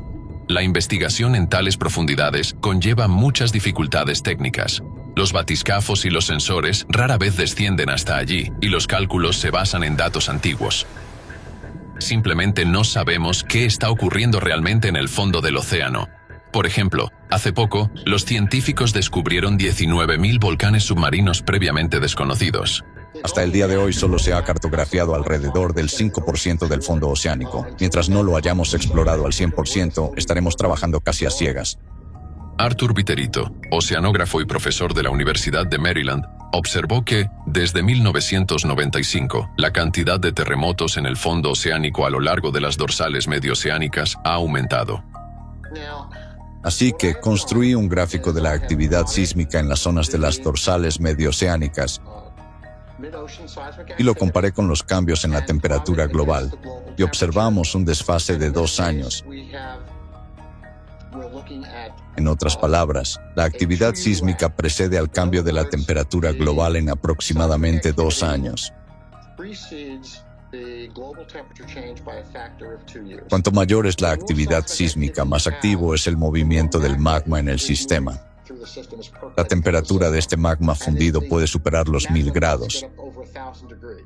La investigación en tales profundidades conlleva muchas dificultades técnicas. Los batiscafos y los sensores rara vez descienden hasta allí, y los cálculos se basan en datos antiguos. Simplemente no sabemos qué está ocurriendo realmente en el fondo del océano. Por ejemplo, hace poco, los científicos descubrieron 19.000 volcanes submarinos previamente desconocidos. Hasta el día de hoy solo se ha cartografiado alrededor del 5% del fondo oceánico. Mientras no lo hayamos explorado al 100%, estaremos trabajando casi a ciegas. Arthur Viterito, oceanógrafo y profesor de la Universidad de Maryland, observó que, desde 1995, la cantidad de terremotos en el fondo oceánico a lo largo de las dorsales medioceánicas ha aumentado. Así que construí un gráfico de la actividad sísmica en las zonas de las dorsales medioceánicas y lo comparé con los cambios en la temperatura global, y observamos un desfase de 2 años. En otras palabras, la actividad sísmica precede al cambio de la temperatura global en aproximadamente 2 años. Cuanto mayor es la actividad sísmica, más activo es el movimiento del magma en el sistema. La temperatura de este magma fundido puede superar los 1000 grados.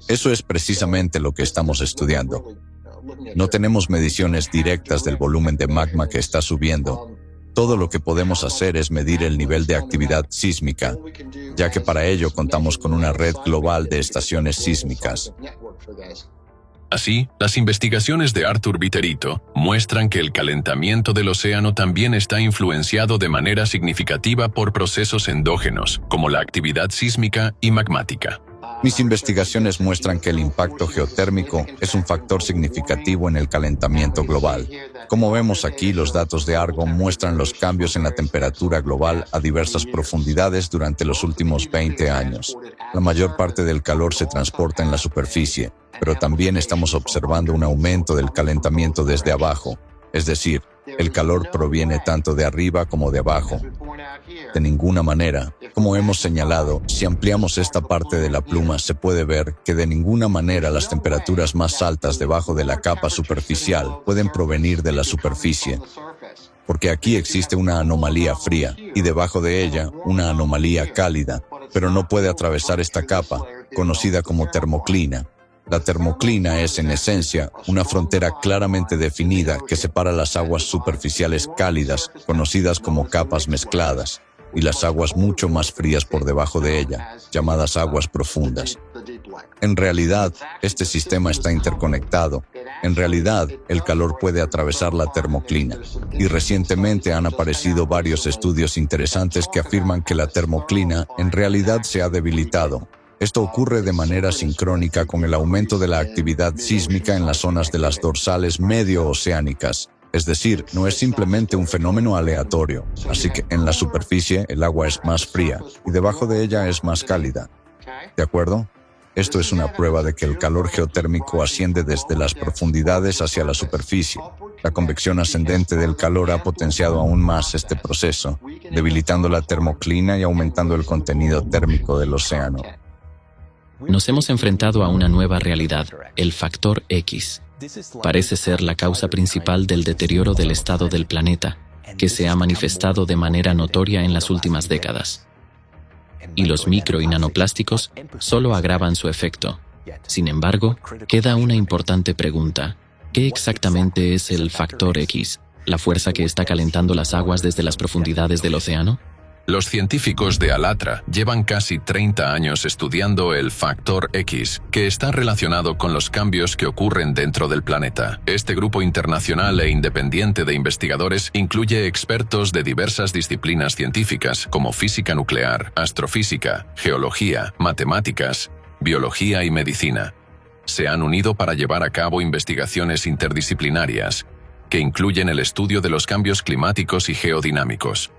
Eso es precisamente lo que estamos estudiando. No tenemos mediciones directas del volumen de magma que está subiendo. Todo lo que podemos hacer es medir el nivel de actividad sísmica, ya que para ello contamos con una red global de estaciones sísmicas. Así, las investigaciones de Arthur Viterito muestran que el calentamiento del océano también está influenciado de manera significativa por procesos endógenos, como la actividad sísmica y magmática. Mis investigaciones muestran que el impacto geotérmico es un factor significativo en el calentamiento global. Como vemos aquí, los datos de Argonne muestran los cambios en la temperatura global a diversas profundidades durante los últimos 20 años. La mayor parte del calor se transporta en la superficie, pero también estamos observando un aumento del calentamiento desde abajo, es decir, el calor proviene tanto de arriba como de abajo. De ninguna manera. Como hemos señalado, si ampliamos esta parte de la pluma, se puede ver que de ninguna manera las temperaturas más altas debajo de la capa superficial pueden provenir de la superficie, porque aquí existe una anomalía fría y debajo de ella una anomalía cálida, pero no puede atravesar esta capa, conocida como termoclina. La termoclina es, en esencia, una frontera claramente definida que separa las aguas superficiales cálidas, conocidas como capas mezcladas, y las aguas mucho más frías por debajo de ella, llamadas aguas profundas. En realidad, este sistema está interconectado. En realidad, el calor puede atravesar la termoclina, y recientemente han aparecido varios estudios interesantes que afirman que la termoclina en realidad se ha debilitado. Esto ocurre de manera sincrónica con el aumento de la actividad sísmica en las zonas de las dorsales medio-oceánicas. Es decir, no es simplemente un fenómeno aleatorio. Así que en la superficie el agua es más fría y debajo de ella es más cálida. ¿De acuerdo? Esto es una prueba de que el calor geotérmico asciende desde las profundidades hacia la superficie. La convección ascendente del calor ha potenciado aún más este proceso, debilitando la termoclina y aumentando el contenido térmico del océano. Nos hemos enfrentado a una nueva realidad, el factor X. Parece ser la causa principal del deterioro del estado del planeta, que se ha manifestado de manera notoria en las últimas décadas. Y los micro y nanoplásticos solo agravan su efecto. Sin embargo, queda una importante pregunta. ¿Qué exactamente es el factor X? ¿La fuerza que está calentando las aguas desde las profundidades del océano? Los científicos de ALATRA llevan casi 30 años estudiando el factor X, que está relacionado con los cambios que ocurren dentro del planeta. Este grupo internacional e independiente de investigadores incluye expertos de diversas disciplinas científicas, como física nuclear, astrofísica, geología, matemáticas, biología y medicina. Se han unido para llevar a cabo investigaciones interdisciplinarias, que incluyen el estudio de los cambios climáticos y geodinámicos.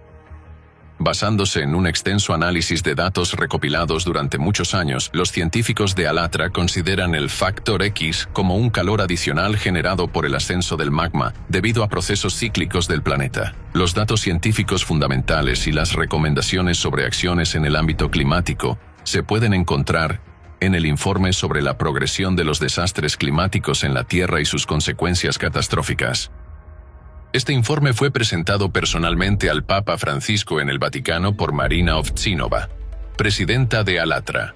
Basándose en un extenso análisis de datos recopilados durante muchos años, los científicos de ALATRA consideran el factor X como un calor adicional generado por el ascenso del magma debido a procesos cíclicos del planeta. Los datos científicos fundamentales y las recomendaciones sobre acciones en el ámbito climático se pueden encontrar en el informe sobre la progresión de los desastres climáticos en la Tierra y sus consecuencias catastróficas. Este informe fue presentado personalmente al Papa Francisco en el Vaticano por Marina Ovtchinova, presidenta de ALATRA.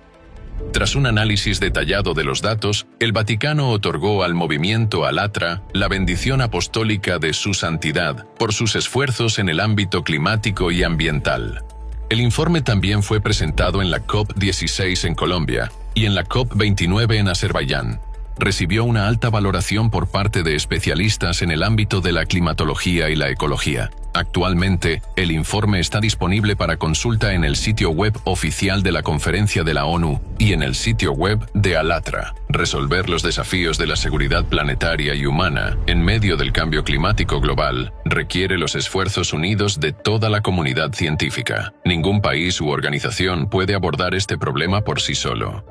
Tras un análisis detallado de los datos, el Vaticano otorgó al movimiento ALATRA la bendición apostólica de su santidad por sus esfuerzos en el ámbito climático y ambiental. El informe también fue presentado en la COP16 en Colombia y en la COP29 en Azerbaiyán. Recibió una alta valoración por parte de especialistas en el ámbito de la climatología y la ecología. Actualmente, el informe está disponible para consulta en el sitio web oficial de la Conferencia de la ONU y en el sitio web de ALATRA. Resolver los desafíos de la seguridad planetaria y humana en medio del cambio climático global requiere los esfuerzos unidos de toda la comunidad científica. Ningún país u organización puede abordar este problema por sí solo.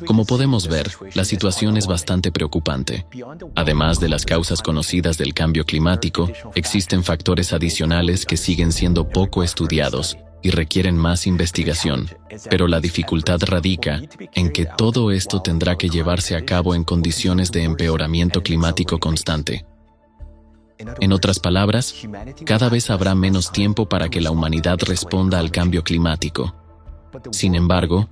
Como podemos ver, la situación es bastante preocupante. Además de las causas conocidas del cambio climático, existen factores adicionales que siguen siendo poco estudiados y requieren más investigación, pero la dificultad radica en que todo esto tendrá que llevarse a cabo en condiciones de empeoramiento climático constante. En otras palabras, cada vez habrá menos tiempo para que la humanidad responda al cambio climático. Sin embargo,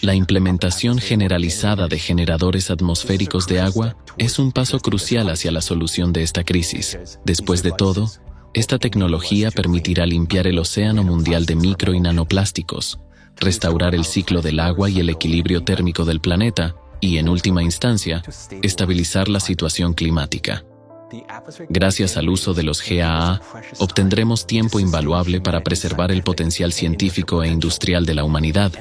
la implementación generalizada de generadores atmosféricos de agua es un paso crucial hacia la solución de esta crisis. Después de todo, esta tecnología permitirá limpiar el océano mundial de micro y nanoplásticos, restaurar el ciclo del agua y el equilibrio térmico del planeta y, en última instancia, estabilizar la situación climática. Gracias al uso de los GAA, obtendremos tiempo invaluable para preservar el potencial científico e industrial de la humanidad,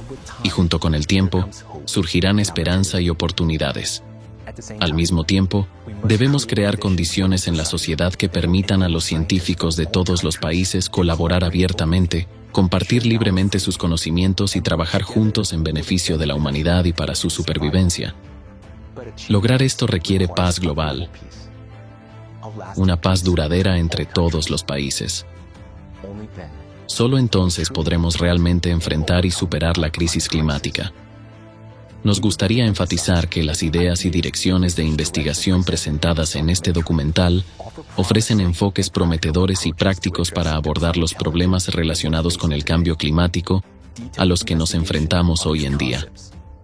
y junto con el tiempo, surgirán esperanza y oportunidades. Al mismo tiempo, debemos crear condiciones en la sociedad que permitan a los científicos de todos los países colaborar abiertamente, compartir libremente sus conocimientos y trabajar juntos en beneficio de la humanidad y para su supervivencia. Lograr esto requiere paz global, una paz duradera entre todos los países. Solo entonces podremos realmente enfrentar y superar la crisis climática. Nos gustaría enfatizar que las ideas y direcciones de investigación presentadas en este documental ofrecen enfoques prometedores y prácticos para abordar los problemas relacionados con el cambio climático a los que nos enfrentamos hoy en día.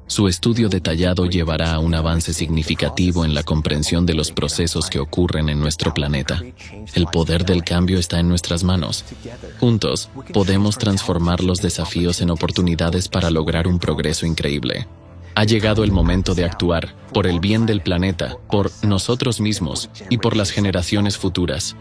Su estudio detallado llevará a un avance significativo en la comprensión de los procesos que ocurren en nuestro planeta. El poder del cambio está en nuestras manos. Juntos, podemos transformar los desafíos en oportunidades para lograr un progreso increíble. Ha llegado el momento de actuar, por el bien del planeta, por nosotros mismos y por las generaciones futuras.